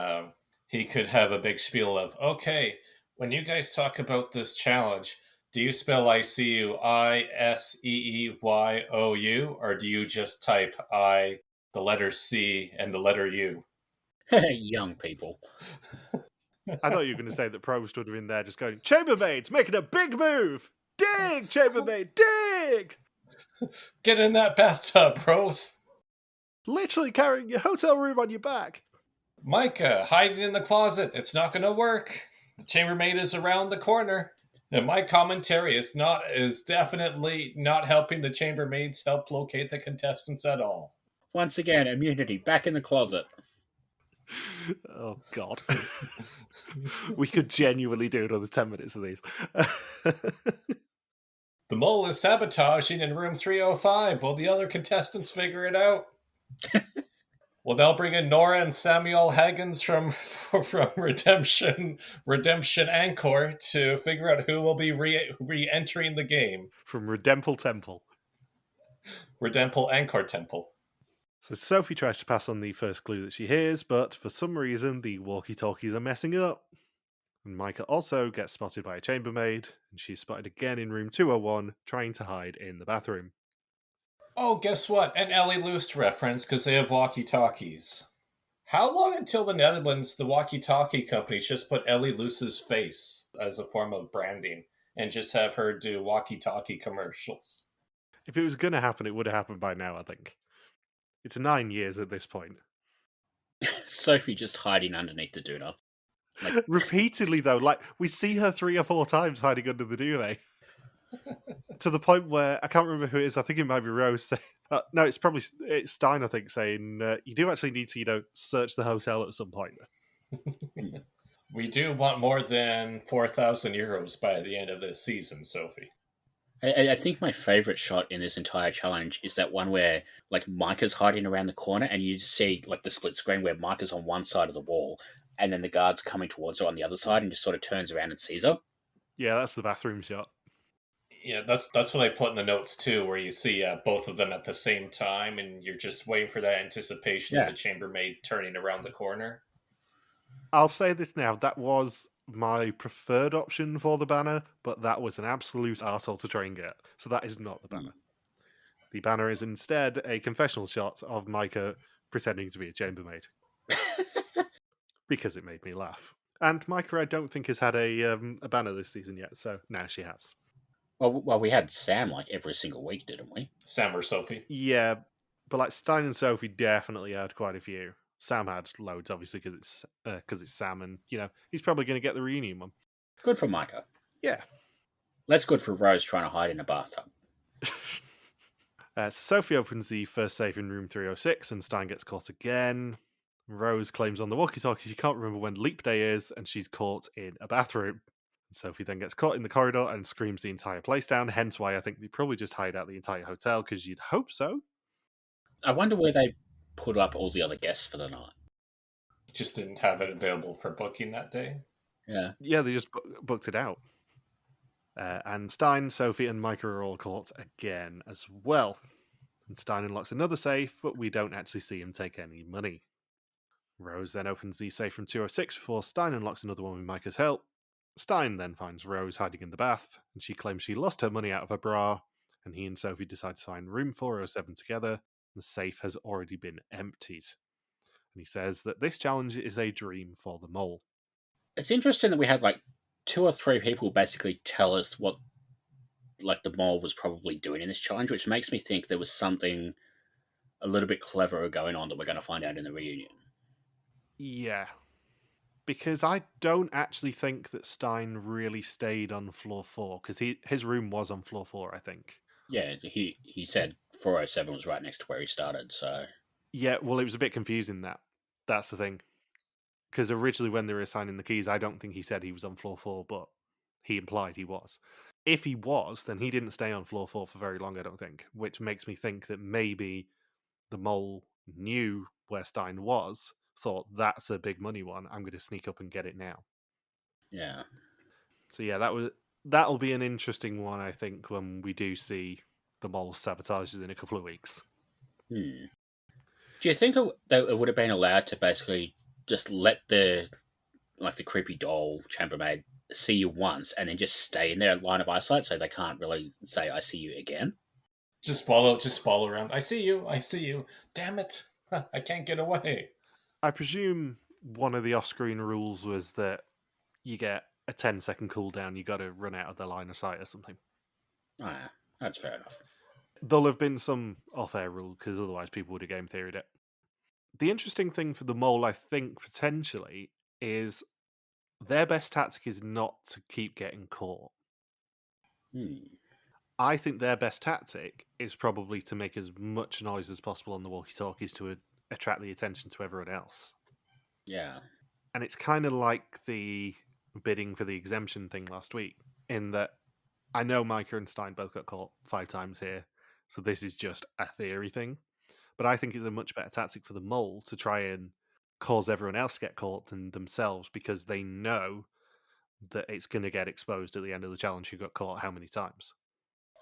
he could have a big spiel of, okay, when you guys talk about this challenge, do you spell ICU ISEEYOU, or do you just type I, the letter C, and the letter U? Young people. I thought you were going to say that Provost would have been there just going, "Chambermaid's making a big move! Dig, chambermaid, dig!" Get in that bathtub, Rose. Literally carrying your hotel room on your back. Maaike, hiding in the closet. It's not going to work. The chambermaid is around the corner. And my commentary is definitely not helping the chambermaids help locate the contestants at all. Once again, Immunity back in the closet. Oh, God. We could genuinely do another 10 minutes of these. The mole is sabotaging in room 305 while the other contestants figure it out. Well, they'll bring in Nora and Samuel Haggins from Redemption Anchor to figure out who will be re-entering the game. From Redemple Temple. Redemple Anchor Temple. So Sophie tries to pass on the first clue that she hears, but for some reason the walkie-talkies are messing up. And Maaike also gets spotted by a chambermaid, and she's spotted again in room 201, trying to hide in the bathroom. Oh, guess what? An Ellie Loost reference, because they have walkie-talkies. How long until the Netherlands, the walkie-talkie companies just put Ellie Loose's face as a form of branding and just have her do walkie-talkie commercials? If it was going to happen, it would have happened by now, I think. It's 9 years at this point. Sophie just hiding underneath the doona. Repeatedly, though, like, we see her 3 or 4 times hiding under the duvet. To the point where, I can't remember who it is, I think it might be Rose. No, it's Stein, I think, saying, you do actually need to, search the hotel at some point. We do want more than 4,000 euros by the end of this season, Sophie. I think my favourite shot in this entire challenge is that one where, Maaike's hiding around the corner and you see, the split screen where Maaike's on one side of the wall and then the guard's coming towards her on the other side and just sort of turns around and sees her. Yeah, that's the bathroom shot. Yeah, that's what I put in the notes too, where you see both of them at the same time and you're just waiting for that anticipation of the chambermaid turning around the corner. I'll say this now, that was my preferred option for the banner, but that was an absolute arsehole to try and get. So that is not the banner. The banner is instead a confessional shot of Maaike pretending to be a chambermaid. Because it made me laugh. And Maaike, I don't think, has had a banner this season yet, so now she has. Well, we had Sam every single week, didn't we? Sam or Sophie? Yeah, but Stein and Sophie definitely had quite a few. Sam had loads, obviously, because it's Sam, and he's probably going to get the reunion one. Good for Maaike. Yeah. Less good for Rose trying to hide in a bathtub. So Sophie opens the first safe in room 306, and Stein gets caught again. Rose claims on the walkie-talkie she can't remember when leap day is, and she's caught in a bathroom. Sophie then gets caught in the corridor and screams the entire place down, hence why I think they probably just hide out the entire hotel, because you'd hope so. I wonder where they put up all the other guests for the night. Just didn't have it available for booking that day? Yeah. Yeah, they just booked it out. And Stein, Sophie, and Maaike are all caught again as well. And Stein unlocks another safe, but we don't actually see him take any money. Rose then opens the safe from 206 before Stein unlocks another one with Maaike's help. Stein then finds Rose hiding in the bath, and she claims she lost her money out of her bra, and he and Sophie decide to find room 407 together. The safe has already been emptied. And he says that this challenge is a dream for the mole. It's interesting that we had 2 or 3 people basically tell us what the mole was probably doing in this challenge, which makes me think there was something a little bit cleverer going on that we're going to find out in the reunion. Yeah. Because I don't actually think that Stein really stayed on floor 4, because his room was on floor 4, I think. Yeah, he said 407 was right next to where he started, so... Yeah, well, it was a bit confusing, that's the thing. Because originally when they were assigning the keys, I don't think he said he was on floor 4, but he implied he was. If he was, then he didn't stay on floor 4 for very long, I don't think, which makes me think that maybe the mole knew where Stein was, thought that's a big money one. I'm going to sneak up and get it now. Yeah. So yeah, that'll be an interesting one, I think, when we do see the mole sabotages in a couple of weeks. Do you think it would have been allowed to basically just let the creepy doll chambermaid see you once and then just stay in their line of eyesight so they can't really say I see you again? Just follow around. I see you. Damn it. I can't get away. I presume one of the off-screen rules was that you get a 10-second cooldown, you got to run out of the line of sight or something. Oh, yeah, that's fair enough. There'll have been some off-air rule, because otherwise people would have game theoried it. The interesting thing for the mole, I think, potentially, is their best tactic is not to keep getting caught. I think their best tactic is probably to make as much noise as possible on the walkie-talkies to attract the attention to everyone else. Yeah. And it's kind of like the bidding for the exemption thing last week, in that I know Maaike and Stein both got caught 5 times here, so this is just a theory thing. But I think it's a much better tactic for the mole to try and cause everyone else to get caught than themselves, because they know that it's going to get exposed at the end of the challenge who got caught how many times.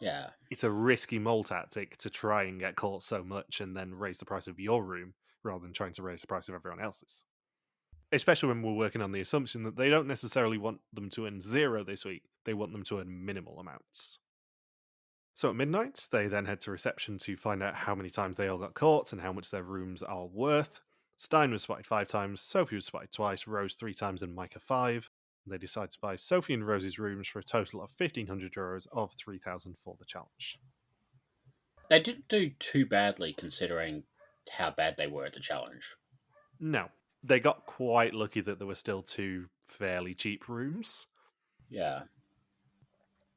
Yeah. It's a risky mole tactic to try and get caught so much and then raise the price of your room rather than trying to raise the price of everyone else's. Especially when we're working on the assumption that they don't necessarily want them to earn 0 this week, they want them to earn minimal amounts. So at midnight, they then head to reception to find out how many times they all got caught and how much their rooms are worth. Stein was spotted 5 times, Sophie was spotted twice, Rose 3 times, and Maaike 5. They decide to buy Sophie and Rose's rooms for a total of €1,500 of 3,000 for the challenge. They didn't do too badly considering how bad they were at the challenge. No, they got quite lucky that there were still 2 fairly cheap rooms. Yeah.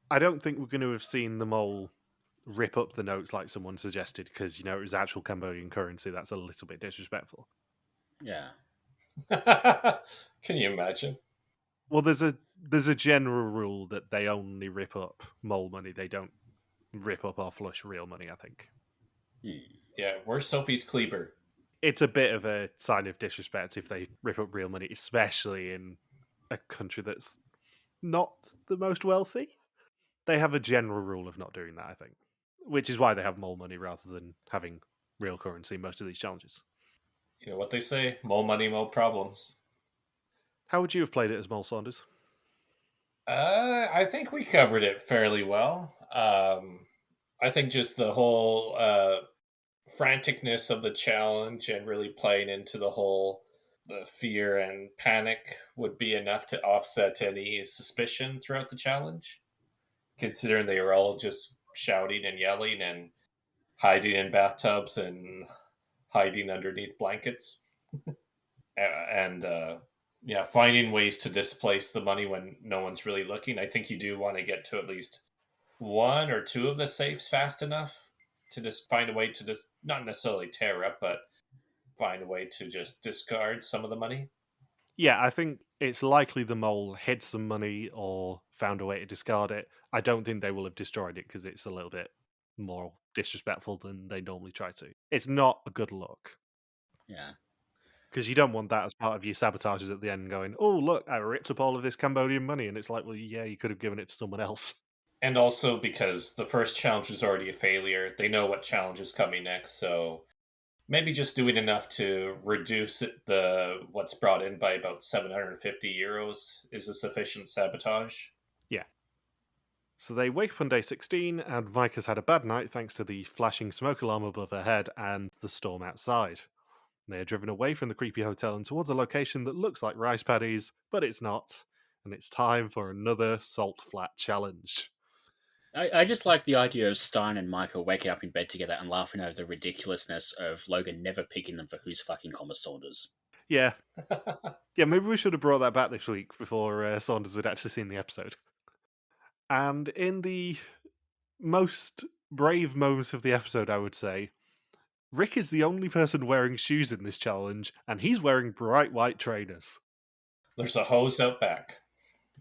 I don't think we're going to have seen them all rip up the notes like someone suggested, because, it was actual Cambodian currency. That's a little bit disrespectful. Yeah. Can you imagine? Well, there's a general rule that they only rip up mole money. They don't rip up or flush real money, I think. Yeah, where's Sophie's cleaver? It's a bit of a sign of disrespect if they rip up real money, especially in a country that's not the most wealthy. They have a general rule of not doing that, I think, which is why they have mole money rather than having real currency in most of these challenges. You know what they say? More money, more problems. How would you have played it as Mole Saunders? I think we covered it fairly well. I think just the whole franticness of the challenge and really playing into the fear and panic would be enough to offset any suspicion throughout the challenge, considering they were all just shouting and yelling and hiding in bathtubs and hiding underneath blankets. And finding ways to displace the money when no one's really looking. I think you do want to get to at least 1 or 2 of the safes fast enough to just find a way to just not necessarily tear up, but find a way to just discard some of the money. Yeah, I think it's likely the mole hid some money or found a way to discard it. I don't think they will have destroyed it because it's a little bit more disrespectful than they normally try to. It's not a good look. Yeah. Because you don't want that as part of your sabotages at the end going, oh, look, I ripped up all of this Cambodian money. And it's like, well, yeah, you could have given it to someone else. And also because the first challenge was already a failure, they know what challenge is coming next, so maybe just doing enough to reduce what's brought in by about €750 is a sufficient sabotage. Yeah. So they wake up on day 16, and Maaike's had a bad night thanks to the flashing smoke alarm above her head and the storm outside. They are driven away from the creepy hotel and towards a location that looks like rice paddies, but it's not, and it's time for another salt flat challenge. I just like the idea of Stein and Maaike waking up in bed together and laughing over the ridiculousness of Logan never picking them for who's fucking Thomas Saunders. Yeah. Yeah, maybe we should have brought that back this week before Saunders had actually seen the episode. And in the most brave moments of the episode, I would say, Rick is the only person wearing shoes in this challenge, and he's wearing bright white trainers. There's a hose out back.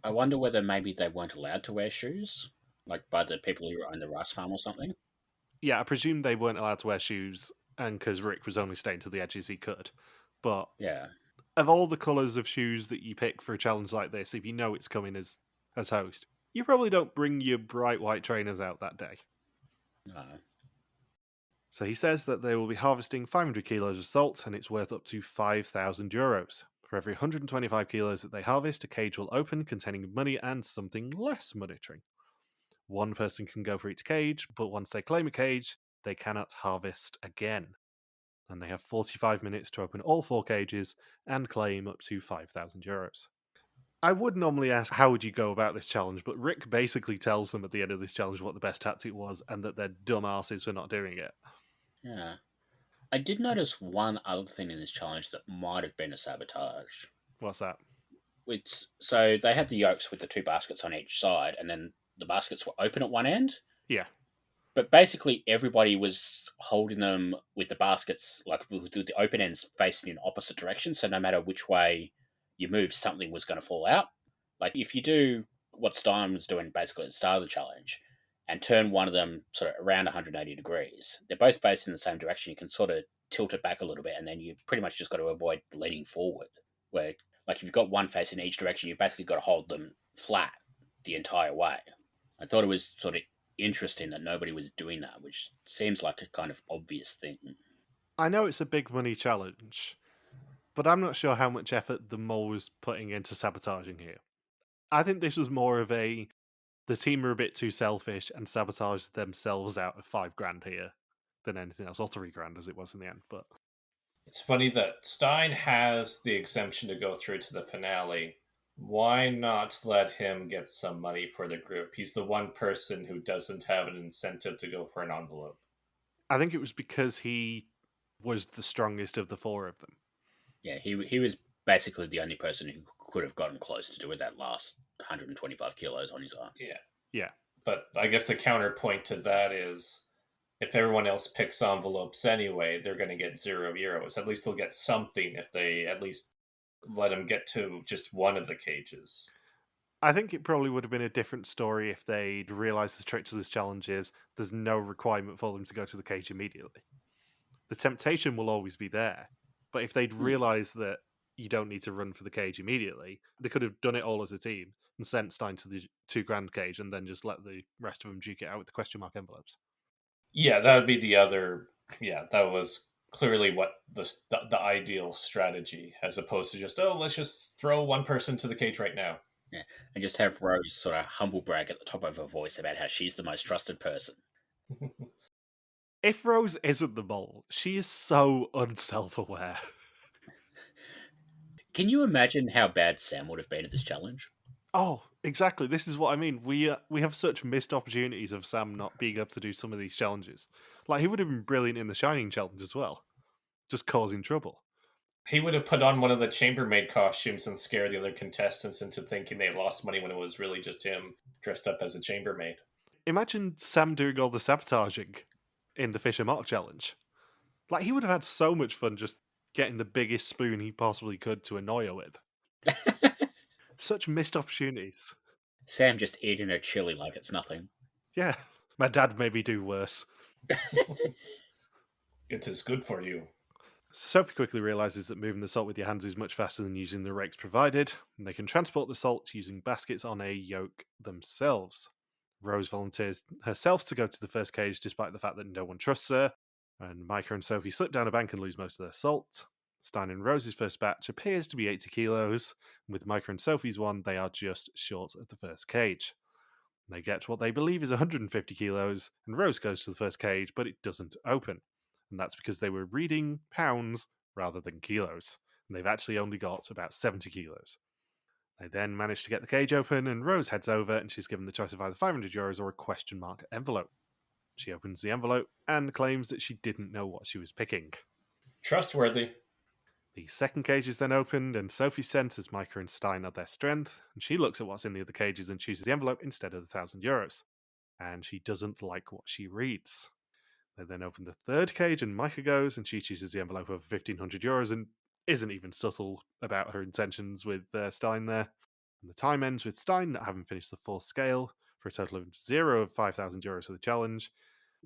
I wonder whether maybe they weren't allowed to wear shoes, like by the people who own the rice farm or something. Yeah, I presume they weren't allowed to wear shoes and because Rick was only staying to the edges he could. But Yeah. of all the colours of shoes that you pick for a challenge like this, if you know it's coming as host, you probably don't bring your bright white trainers out that day. No. So he says that they will be harvesting 500 kilos of salt, and it's worth up to €5,000. For every 125 kilos that they harvest, a cage will open containing money and something less monitoring. One person can go for each cage, but once they claim a cage, they cannot harvest again. And they have 45 minutes to open all 4 cages and claim up to €5,000. I would normally ask how would you go about this challenge, but Rick basically tells them at the end of this challenge what the best tactic was and that they're dumbasses for not doing it. Yeah. I did notice one other thing in this challenge that might have been a sabotage. What's that? So they had the yolks with the 2 baskets on each side, and then the baskets were open at one end. Yeah. But basically, everybody was holding them with the baskets, like with the open ends facing in opposite directions. So no matter which way you move, something was going to fall out. Like if you do what Stein was doing basically at the start of the challenge and turn one of them sort of around 180 degrees, they're both facing the same direction. You can sort of tilt it back a little bit, and then you pretty much just got to avoid leaning forward. Where, like, if you've got one facing each direction, you've basically got to hold them flat the entire way. I thought it was sort of interesting that nobody was doing that, which seems like a kind of obvious thing. I know it's a big money challenge, but I'm not sure how much effort the mole was putting into sabotaging here. I think this was more of the team are a bit too selfish and sabotaged themselves out of $5,000 here than anything else, or $3,000 as it was in the end. But it's funny that Stein has the exemption to go through to the finale. Why not let him get some money for the group? He's the one person who doesn't have an incentive to go for an envelope. I think it was because he was the strongest of the 4 of them. Yeah, he was basically the only person who could have gotten close to doing that last 125 kilos on his arm. Yeah. But I guess the counterpoint to that is if everyone else picks envelopes anyway, they're going to get €0. At least they'll get something if they at least let them get to just one of the cages. I think it probably would have been a different story if they'd realised the trick to this challenge is there's no requirement for them to go to the cage immediately. The temptation will always be there, but if they'd realised that you don't need to run for the cage immediately, they could have done it all as a team and sent Stein to the $2,000 cage and then just let the rest of them duke it out with the question mark envelopes. Yeah, that would be the other. Yeah, that was clearly what the ideal strategy, as opposed to just, let's just throw one person to the cage right now. Yeah, and just have Rose sort of humble brag at the top of her voice about how she's the most trusted person. If Rose isn't the mole, she is so unself-aware. Can you imagine how bad Sam would have been at this challenge? Oh, exactly. This is what I mean. We have such missed opportunities of Sam not being able to do some of these challenges. Like, he would have been brilliant in the Shining challenge as well, just causing trouble. He would have put on one of the chambermaid costumes and scared the other contestants into thinking they lost money when it was really just him dressed up as a chambermaid. Imagine Sam doing all the sabotaging in the Fisher Mock challenge. Like, he would have had so much fun just getting the biggest spoon he possibly could to annoy her with. Such missed opportunities. Sam just eating her chili like it's nothing. Yeah, my dad made me do worse. It is good for you. Sophie quickly realises that moving the salt with your hands is much faster than using the rakes provided, and they can transport the salt using baskets on a yoke themselves. Rose volunteers herself to go to the first cage despite the fact that no one trusts her, and Maaike and Sophie slip down a bank and lose most of their salt. Stein and Rose's first batch appears to be 80 kilos, and with Maaike and Sophie's one, they are just short of the first cage. They get what they believe is 150 kilos, and Rose goes to the first cage, but it doesn't open. And that's because they were reading pounds rather than kilos, and they've actually only got about 70 kilos. They then manage to get the cage open, and Rose heads over, and she's given the choice of either €500 or a question mark envelope. She opens the envelope and claims that she didn't know what she was picking. Trustworthy. The second cage is then opened, and Sophie senses Maaike and Stein are their strength, and she looks at what's in the other cages and chooses the envelope instead of the €1,000. And she doesn't like what she reads. They then open the third cage, and Maaike goes, and she chooses the envelope of €1,500 and isn't even subtle about her intentions with Stein there. And the time ends with Stein not having finished the fourth scale for a total of 0 of €5,000 for the challenge.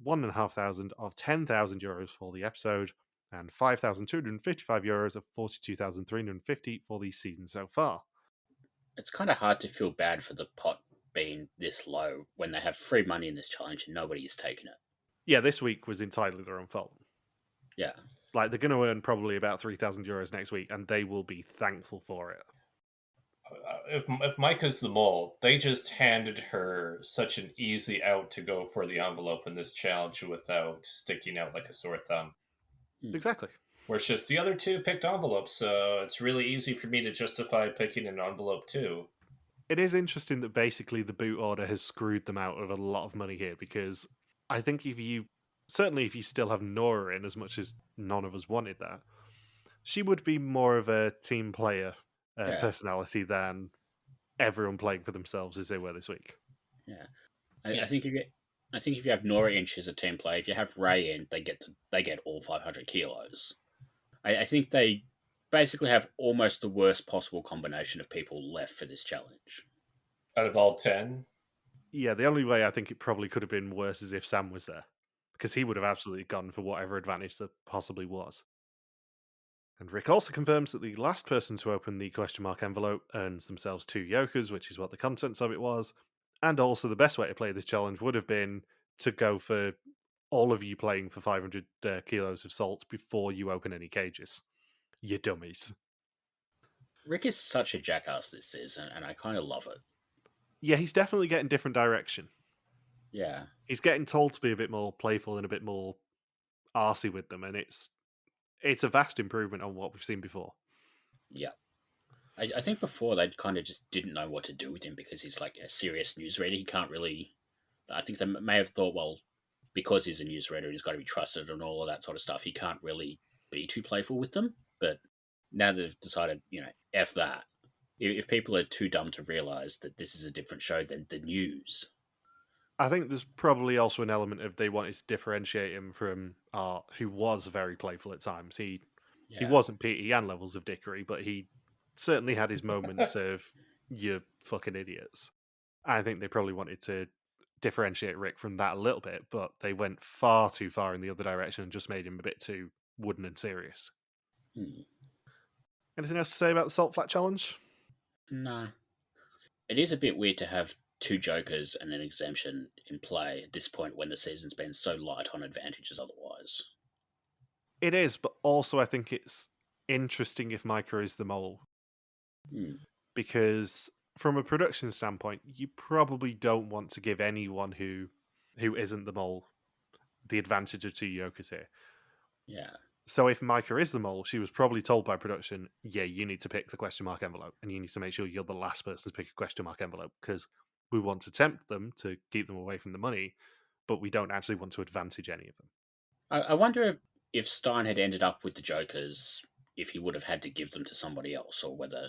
1,500 of 10,000 euros for the episode, and 5,255 euros of 42,350 for the season so far. It's kind of hard to feel bad for the pot being this low when they have free money in this challenge and nobody is taking it. Yeah, this week was entirely their own fault. Yeah. Like, they're going to earn probably about 3,000 euros next week, and they will be thankful for it. If Maaike's the mole, they just handed her such an easy out to go for the envelope in this challenge without sticking out like a sore thumb. Exactly. Whereas just the other two picked envelopes, so it's really easy for me to justify picking an envelope too. It is interesting that basically the boot order has screwed them out of a lot of money here, because I think if you still have Nora in, as much as none of us wanted that, she would be more of a team player personality than everyone playing for themselves as they were this week. Yeah. I think if you have Nora in, she's a team player. If you have Ray in, they get all 500 kilos. I think they basically have almost the worst possible combination of people left for this challenge. Out of all 10? Yeah, the only way I think it probably could have been worse is if Sam was there, because he would have absolutely gone for whatever advantage there possibly was. And Rick also confirms that the last person to open the question mark envelope earns themselves 2 yokers, which is what the contents of it was. And also the best way to play this challenge would have been to go for all of you playing for 500 kilos of salt before you open any cages. You dummies. Rick is such a jackass this season, and I kind of love it. Yeah, he's definitely getting different direction. Yeah. He's getting told to be a bit more playful and a bit more arsey with them, and it's a vast improvement on what we've seen before. Yeah. I think before they kind of just didn't know what to do with him because he's like a serious newsreader. He can't really... I think they may have thought, well, because he's a newsreader, he's got to be trusted and all of that sort of stuff, he can't really be too playful with them. But now they've decided, F that. If people are too dumb to realise that this is a different show than the news... I think there's probably also an element of they wanted to differentiate him from Art, who was very playful at times. He wasn't Peter Yan levels of dickery, but he certainly had his moments of, you fucking idiots. I think they probably wanted to differentiate Rick from that a little bit, but they went far too far in the other direction and just made him a bit too wooden and serious. Anything else to say about the Salt Flat Challenge? No. It is a bit weird to have 2 jokers and an exemption in play at this point when the season's been so light on advantages otherwise. It is, but also I think it's interesting if Maaike is the mole. Because from a production standpoint, you probably don't want to give anyone who isn't the mole the advantage of 2 jokers here. Yeah. So if Maaike is the mole, she was probably told by production, yeah, you need to pick the question mark envelope, and you need to make sure you're the last person to pick a question mark envelope, because we want to tempt them to keep them away from the money, but we don't actually want to advantage any of them. I wonder if Stein had ended up with the jokers, if he would have had to give them to somebody else, or whether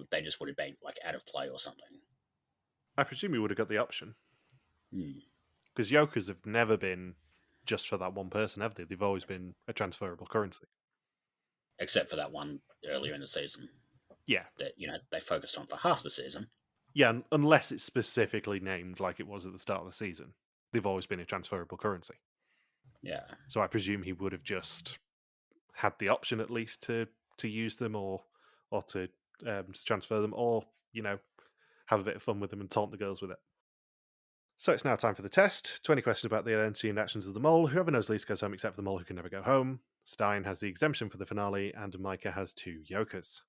they just would have been like out of play or something. I presume he would have got the option. Because jokers have never been just for that one person, have they? They've always been a transferable currency. Except for that one earlier in the season. Yeah. That, they focused on for half the season. Yeah, unless it's specifically named like it was at the start of the season. They've always been a transferable currency. Yeah. So I presume he would have just had the option at least to use them or to transfer them, or, have a bit of fun with them and taunt the girls with it. So it's now time for the test. 20 questions about the identity and actions of the mole. Whoever knows least goes home except for the mole who can never go home. Stein has the exemption for the finale, and Maaike has 2 jokers.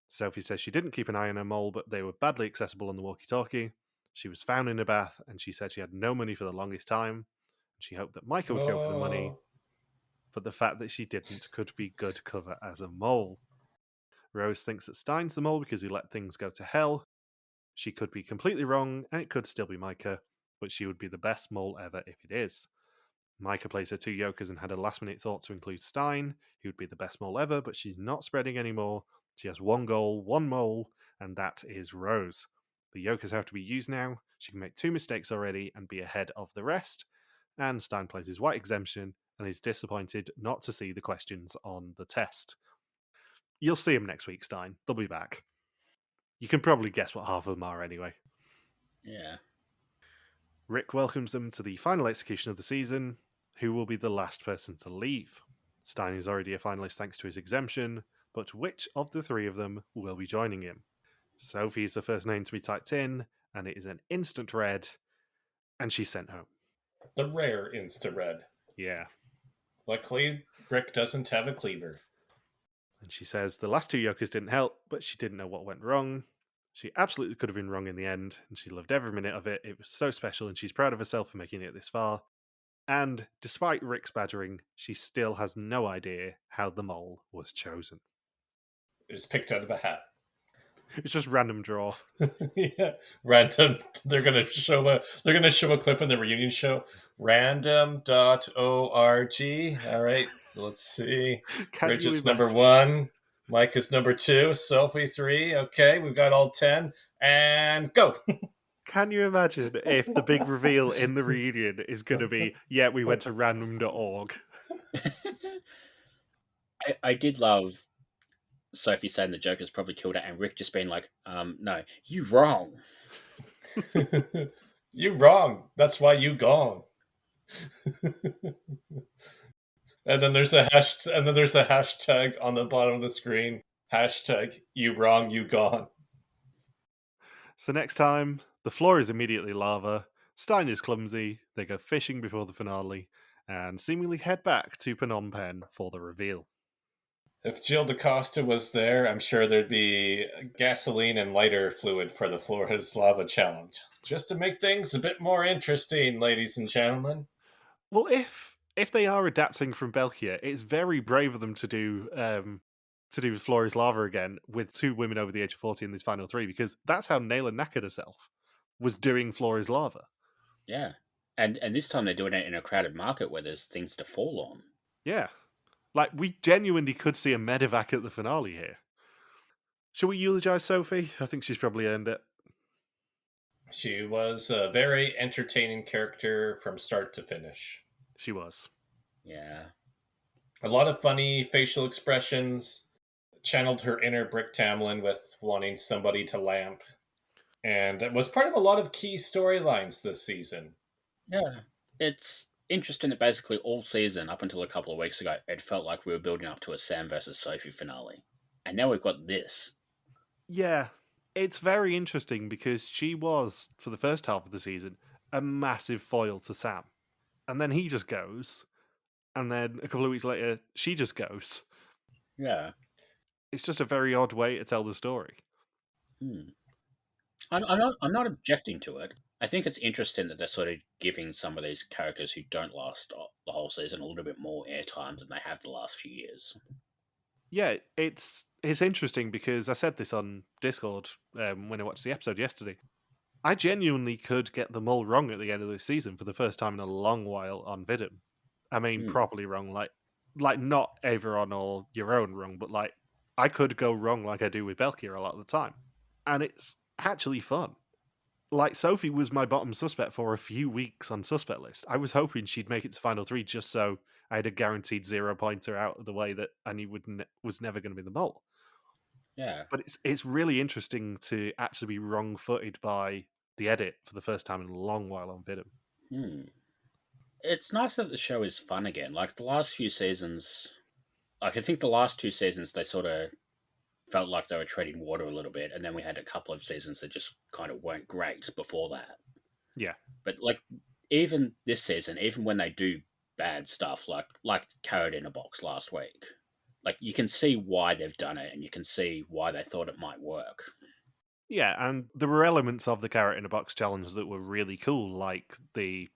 Sophie says she didn't keep an eye on her mole, but they were badly accessible on the walkie-talkie. She was found in a bath, and she said she had no money for the longest time. She hoped that Maaike would go for the money, but the fact that she didn't could be good cover as a mole. Rose thinks that Stein's the mole because he let things go to hell. She could be completely wrong, and it could still be Maaike, but she would be the best mole ever if it is. Maaike plays her 2 jokers and had a last-minute thought to include Stein, who would be the best mole ever, but she's not spreading anymore. She has 1 goal, 1 mole, and that is Rose. The jokers have to be used now. She can make 2 mistakes already and be ahead of the rest. And Stein plays his white exemption and is disappointed not to see the questions on the test. You'll see them next week, Stein. They'll be back. You can probably guess what half of them are anyway. Yeah. Rick welcomes them to the final execution of the season. Who will be the last person to leave? Stein is already a finalist thanks to his exemption, but which of the three of them will be joining him? Sophie is the first name to be typed in, and it is an instant red, and she's sent home. The rare insta-red. Yeah. Luckily, Rick doesn't have a cleaver. And she says the last two yokers didn't help, but she didn't know what went wrong. She absolutely could have been wrong in the end, and she loved every minute of it. It was so special, and she's proud of herself for making it this far. And despite Rick's badgering, she still has no idea how the mole was chosen. It was picked out of a hat. It's just random draw. Yeah, random. They're gonna show a clip in the reunion show. Random.org. All right, so let's see. Rich is number 1. Mike is number 2. Sophie 3. Okay, we've got all 10. And go. Can you imagine if the big reveal in the reunion is going to be, yeah, we went to random.org? I did love Sophie saying the Joker's probably killed her, and Rick just being like, no, you wrong. You wrong. That's why you gone. And then there's a hashtag on the bottom of the screen. Hashtag you wrong, you gone. So next time, the floor is immediately lava. Stein is clumsy. They go fishing before the finale, and seemingly head back to Phnom Penh for the reveal. If Jill DaCosta was there, I'm sure there'd be gasoline and lighter fluid for the Florida's Lava Challenge. Just to make things a bit more interesting, ladies and gentlemen. Well, if they are adapting from Belkia, it's very brave of them to do Flores Lava again with 2 women over the age of 40 in these final 3, because that's how Naylor knackered herself, was doing Flores Lava. Yeah. And this time they're doing it in a crowded market where there's things to fall on. Yeah. Like, we genuinely could see a medevac at the finale here. Shall we eulogize Sophie? I think she's probably earned it. She was a very entertaining character from start to finish. She was. Yeah. A lot of funny facial expressions. Channeled her inner Brick Tamlin with wanting somebody to lamp. And it was part of a lot of key storylines this season. Yeah. It's interesting that basically all season, up until a couple of weeks ago, it felt like we were building up to a Sam versus Sophie finale. And now we've got this. Yeah. It's very interesting because she was, for the first half of the season, a massive foil to Sam. And then he just goes. And then a couple of weeks later, she just goes. Yeah. It's just a very odd way to tell the story. I'm not objecting to it. I think it's interesting that they're sort of giving some of these characters who don't last the whole season a little bit more airtime than they have the last few years. Yeah, it's interesting because I said this on Discord when I watched the episode yesterday. I genuinely could get them all wrong at the end of this season for the first time in a long while on Vidum. I mean, properly wrong, like not Averon or your own wrong, but like I could go wrong like I do with Belkia a lot of the time, and it's actually fun. Like, Sophie was my bottom suspect for a few weeks on suspect list. I was hoping she'd make it to final 3 just so I had a guaranteed 0-pointer out of the way that I knew was never going to be the mole. Yeah. But it's really interesting to actually be wrong-footed by the edit for the first time in a long while on Vidum. It's nice that the show is fun again. Like, the last few seasons, like I think the last 2 seasons, they sort of felt like they were treading water a little bit, and then we had a couple of seasons that just kind of weren't great before that. Yeah. But like even this season, even when they do bad stuff, like Carrot in a Box last week, like you can see why they've done it, and you can see why they thought it might work. Yeah, and there were elements of the Carrot in a Box challenge that were really cool, like the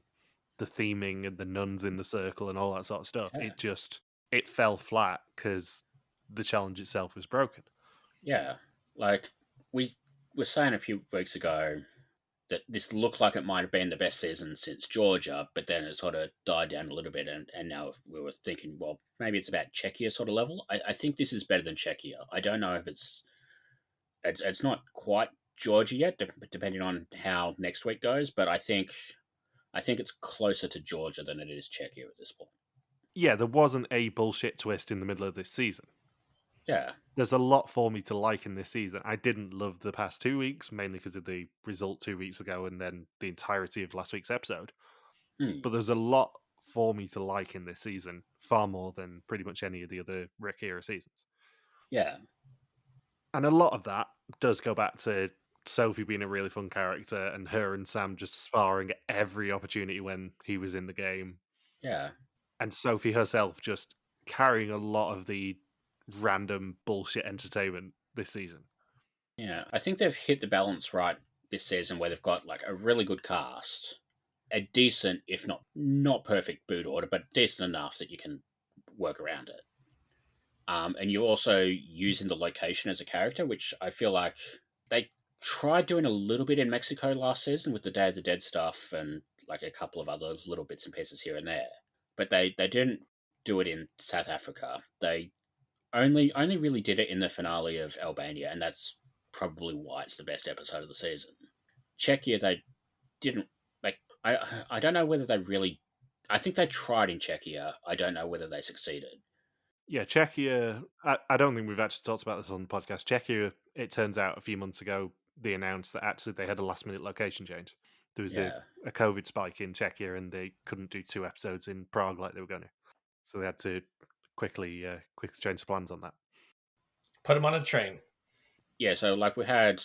theming and the nuns in the circle and all that sort of stuff. Yeah. It fell flat because the challenge itself was broken. Yeah, like we were saying a few weeks ago that this looked like it might have been the best season since Georgia, but then it sort of died down a little bit, and now we were thinking, well, maybe it's about Czechia sort of level. I think this is better than Czechia. I don't know if it's not quite Georgia yet, depending on how next week goes, but I think it's closer to Georgia than it is Czechia at this point. Yeah, there wasn't a bullshit twist in the middle of this season. Yeah. There's a lot for me to like in this season. I didn't love the past 2 weeks, mainly because of the result 2 weeks ago and then the entirety of last week's episode. Hmm. But there's a lot for me to like in this season, far more than pretty much any of the other Rick era seasons. Yeah. And a lot of that does go back to Sophie being a really fun character and her and Sam just sparring at every opportunity when he was in the game. Yeah. And Sophie herself just carrying a lot of the random bullshit entertainment this season. Yeah. I think they've hit the balance right this season where they've got like a really good cast, a decent, if not perfect boot order, but decent enough that you can work around it. And you're also using the location as a character, which I feel like they tried doing a little bit in Mexico last season with the Day of the Dead stuff and like a couple of other little bits and pieces here and there. But they didn't do it in South Africa. They only really did it in the finale of Albania, and that's probably why it's the best episode of the season. Czechia, they didn't like. I don't know whether they really. I think they tried in Czechia. I don't know whether they succeeded. Yeah, Czechia, I don't think we've actually talked about this on the podcast. Czechia, it turns out a few months ago, they announced that actually they had a last minute location change. There was Yeah. a COVID spike in Czechia and they couldn't do 2 episodes in Prague like they were going to. So they had to quickly change the plans on that. Put him on a train. Yeah, so like we had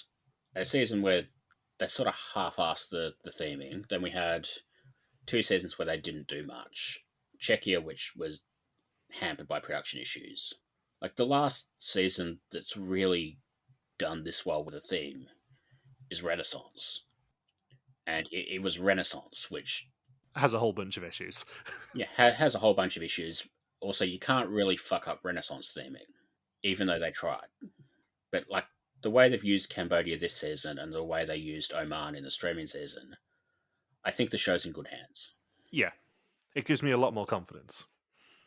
a season where they sort of half-assed the theming. Then we had 2 seasons where they didn't do much. Czechia, which was hampered by production issues. Like the last season that's really done this well with a theme is Renaissance. And it was Renaissance, which Has a whole bunch of issues. yeah, has a whole bunch of issues. Also, you can't really fuck up Renaissance theming, even though they tried. But like the way they've used Cambodia this season and the way they used Oman in the streaming season, I think the show's in good hands. Yeah, it gives me a lot more confidence.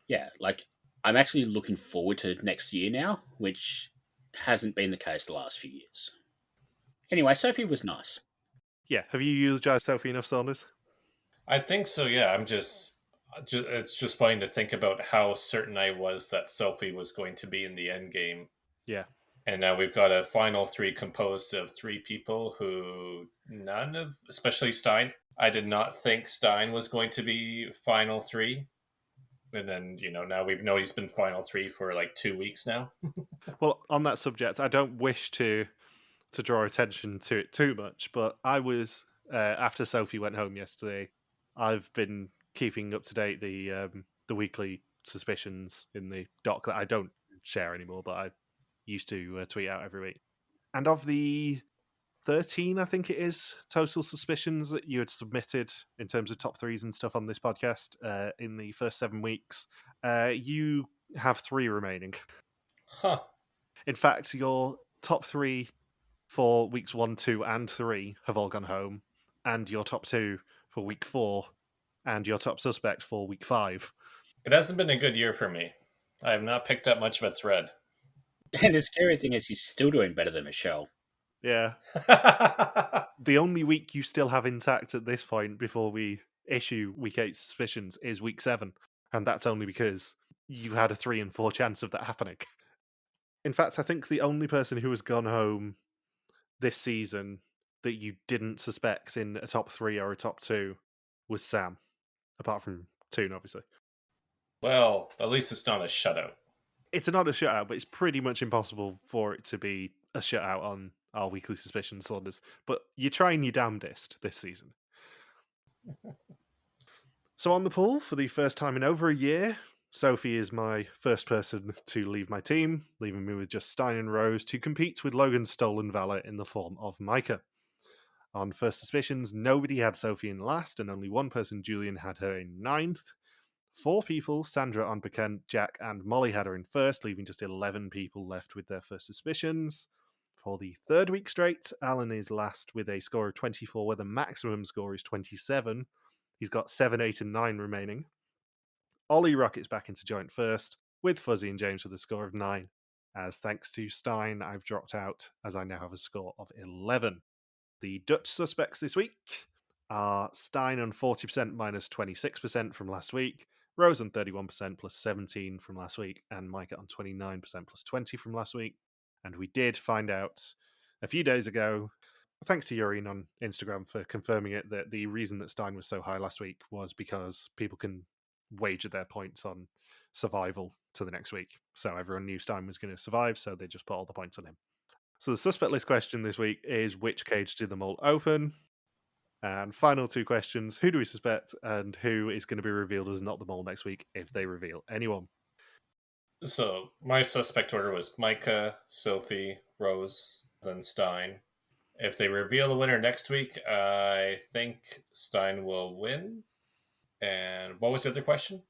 Yeah, like I'm actually looking forward to next year now, which hasn't been the case the last few years. Anyway, Sophie was nice. Yeah, have you eulogized Sophie enough, Saunders? I think so, yeah. It's just funny to think about how certain I was that Sophie was going to be in the end game. Yeah. And now we've got a final 3 composed of 3 people who especially Stein. I did not think Stein was going to be final 3. And then, now we've known he's been final 3 for like 2 weeks now. Well, on that subject, I don't wish to draw attention to it too much, but I was, after Sophie went home yesterday, I've been keeping up to date the weekly suspicions in the doc that I don't share anymore, but I used to tweet out every week. And of the 13, I think it is, total suspicions that you had submitted in terms of top 3s and stuff on this podcast in the first 7 weeks, you have 3 remaining. Huh. In fact, your top 3 for weeks 1, 2, and 3 have all gone home, and your top 2 for week 4, and your top suspect for week 5. It hasn't been a good year for me. I have not picked up much of a thread. And the scary thing is he's still doing better than Michelle. Yeah. The only week you still have intact at this point before we issue week 8 suspicions is week 7, and that's only because you had a 3 in 4 chance of that happening. In fact, I think the only person who has gone home this season that you didn't suspect in a top 3 or a top 2 was Sam, apart from Toon, obviously. Well, at least it's not a shutout. It's not a shutout, but it's pretty much impossible for it to be a shutout on our weekly suspicion Saunders. But you're trying your damnedest this season. So on the poll, for the first time in over a year, Sophie is my first person to leave my team, leaving me with just Stein and Rose to compete with Logan's stolen valor in the form of Maaike. On first suspicions, nobody had Sophie in last, and only one person, Julian, had her in 9th. 4 people, Sandra, Unbekent, Jack, and Molly, had her in first, leaving just 11 people left with their first suspicions. For the 3rd week straight, Alan is last with a score of 24, where the maximum score is 27. He's got 7, 8, and 9 remaining. Ollie rockets back into joint first, with Fuzzy and James with a score of 9. As thanks to Stein, I've dropped out, as I now have a score of 11. The Dutch suspects this week are Stein on 40% minus 26% from last week, Rose on 31% plus 17 from last week, and Maaike on 29% plus 20 from last week. And we did find out a few days ago, thanks to Yureen on Instagram for confirming it, that the reason that Stein was so high last week was because people can wager their points on survival to the next week. So everyone knew Stein was going to survive, so they just put all the points on him. So the suspect list question this week is, which cage did the mole open? And final two questions, who do we suspect and who is going to be revealed as not the mole next week if they reveal anyone? So my suspect order was Maaike, Sophie, Rose, then Stein. If they reveal the winner next week, I think Stein will win. And what was the other question?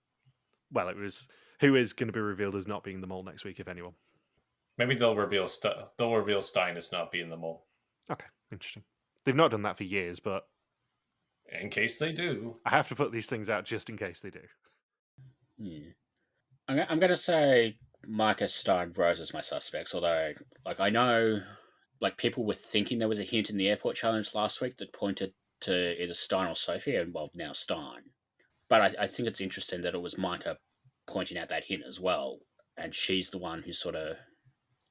Well, it was who is going to be revealed as not being the mole next week, if anyone. Maybe they'll reveal Stein as not being the mole. Okay, interesting. They've not done that for years, but in case they do, I have to put these things out just in case they do. I'm going to say Maaike, Stein, Rose as my suspects, although I know people were thinking there was a hint in the airport challenge last week that pointed to either Stein or Sophie, and now Stein. But I think it's interesting that it was Maaike pointing out that hint as well, and she's the one who sort of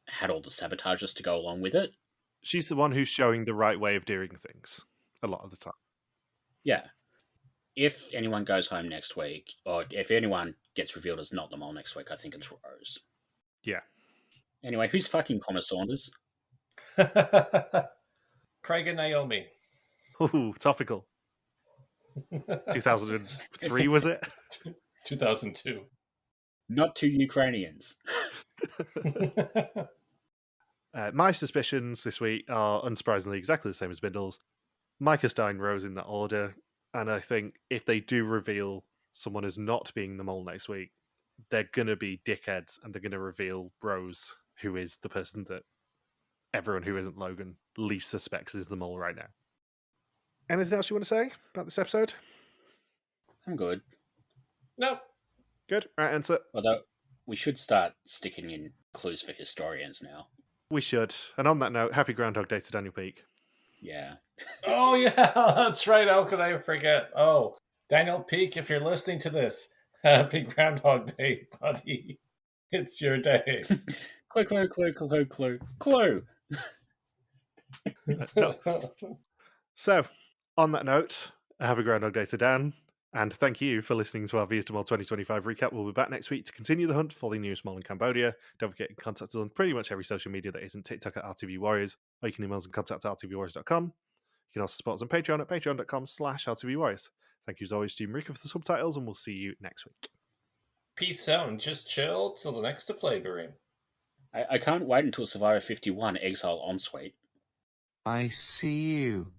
had all the sabotages to go along with it. She's the one who's showing the right way of doing things a lot of the time. Yeah. If anyone goes home next week, or if anyone gets revealed as not the mole next week, I think it's Rose. Yeah. Anyway, who's fucking Connor Saunders? Craig and Naomi. Ooh, topical. 2003, was it? 2002. Not two Ukrainians. My suspicions this week are, unsurprisingly, exactly the same as Bindles. Maaike, Stein, Rose in that order. And I think if they do reveal someone as not being the mole next week, they're going to be dickheads and they're going to reveal Rose, who is the person that everyone who isn't Logan least suspects is the mole right now. Anything else you want to say about this episode? I'm good. No. Good. Right answer. Although we should start sticking in clues for historians now. We should. And on that note, happy Groundhog Day to Daniel Peake. Yeah. Oh, yeah, that's right. How could I forget? Oh, Daniel Peake, if you're listening to this, happy Groundhog Day, buddy. It's your day. Clue. So, on that note, happy Groundhog Day to Dan. And thank you for listening to our Views to Mole 2025 recap. We'll be back next week to continue the hunt for the newest mole in Cambodia. Don't forget to contact us on pretty much every social media that isn't TikTok at RTV Warriors, or you can email us and contact at rtvwarriors.com. You can also support us on Patreon at patreon.com/rtvwarriors. Thank you as always to Marika for the subtitles, and we'll see you next week. Peace out and just chill till the next flavoring. I can't wait until Survivor 51 Exile Ensuite. I see you.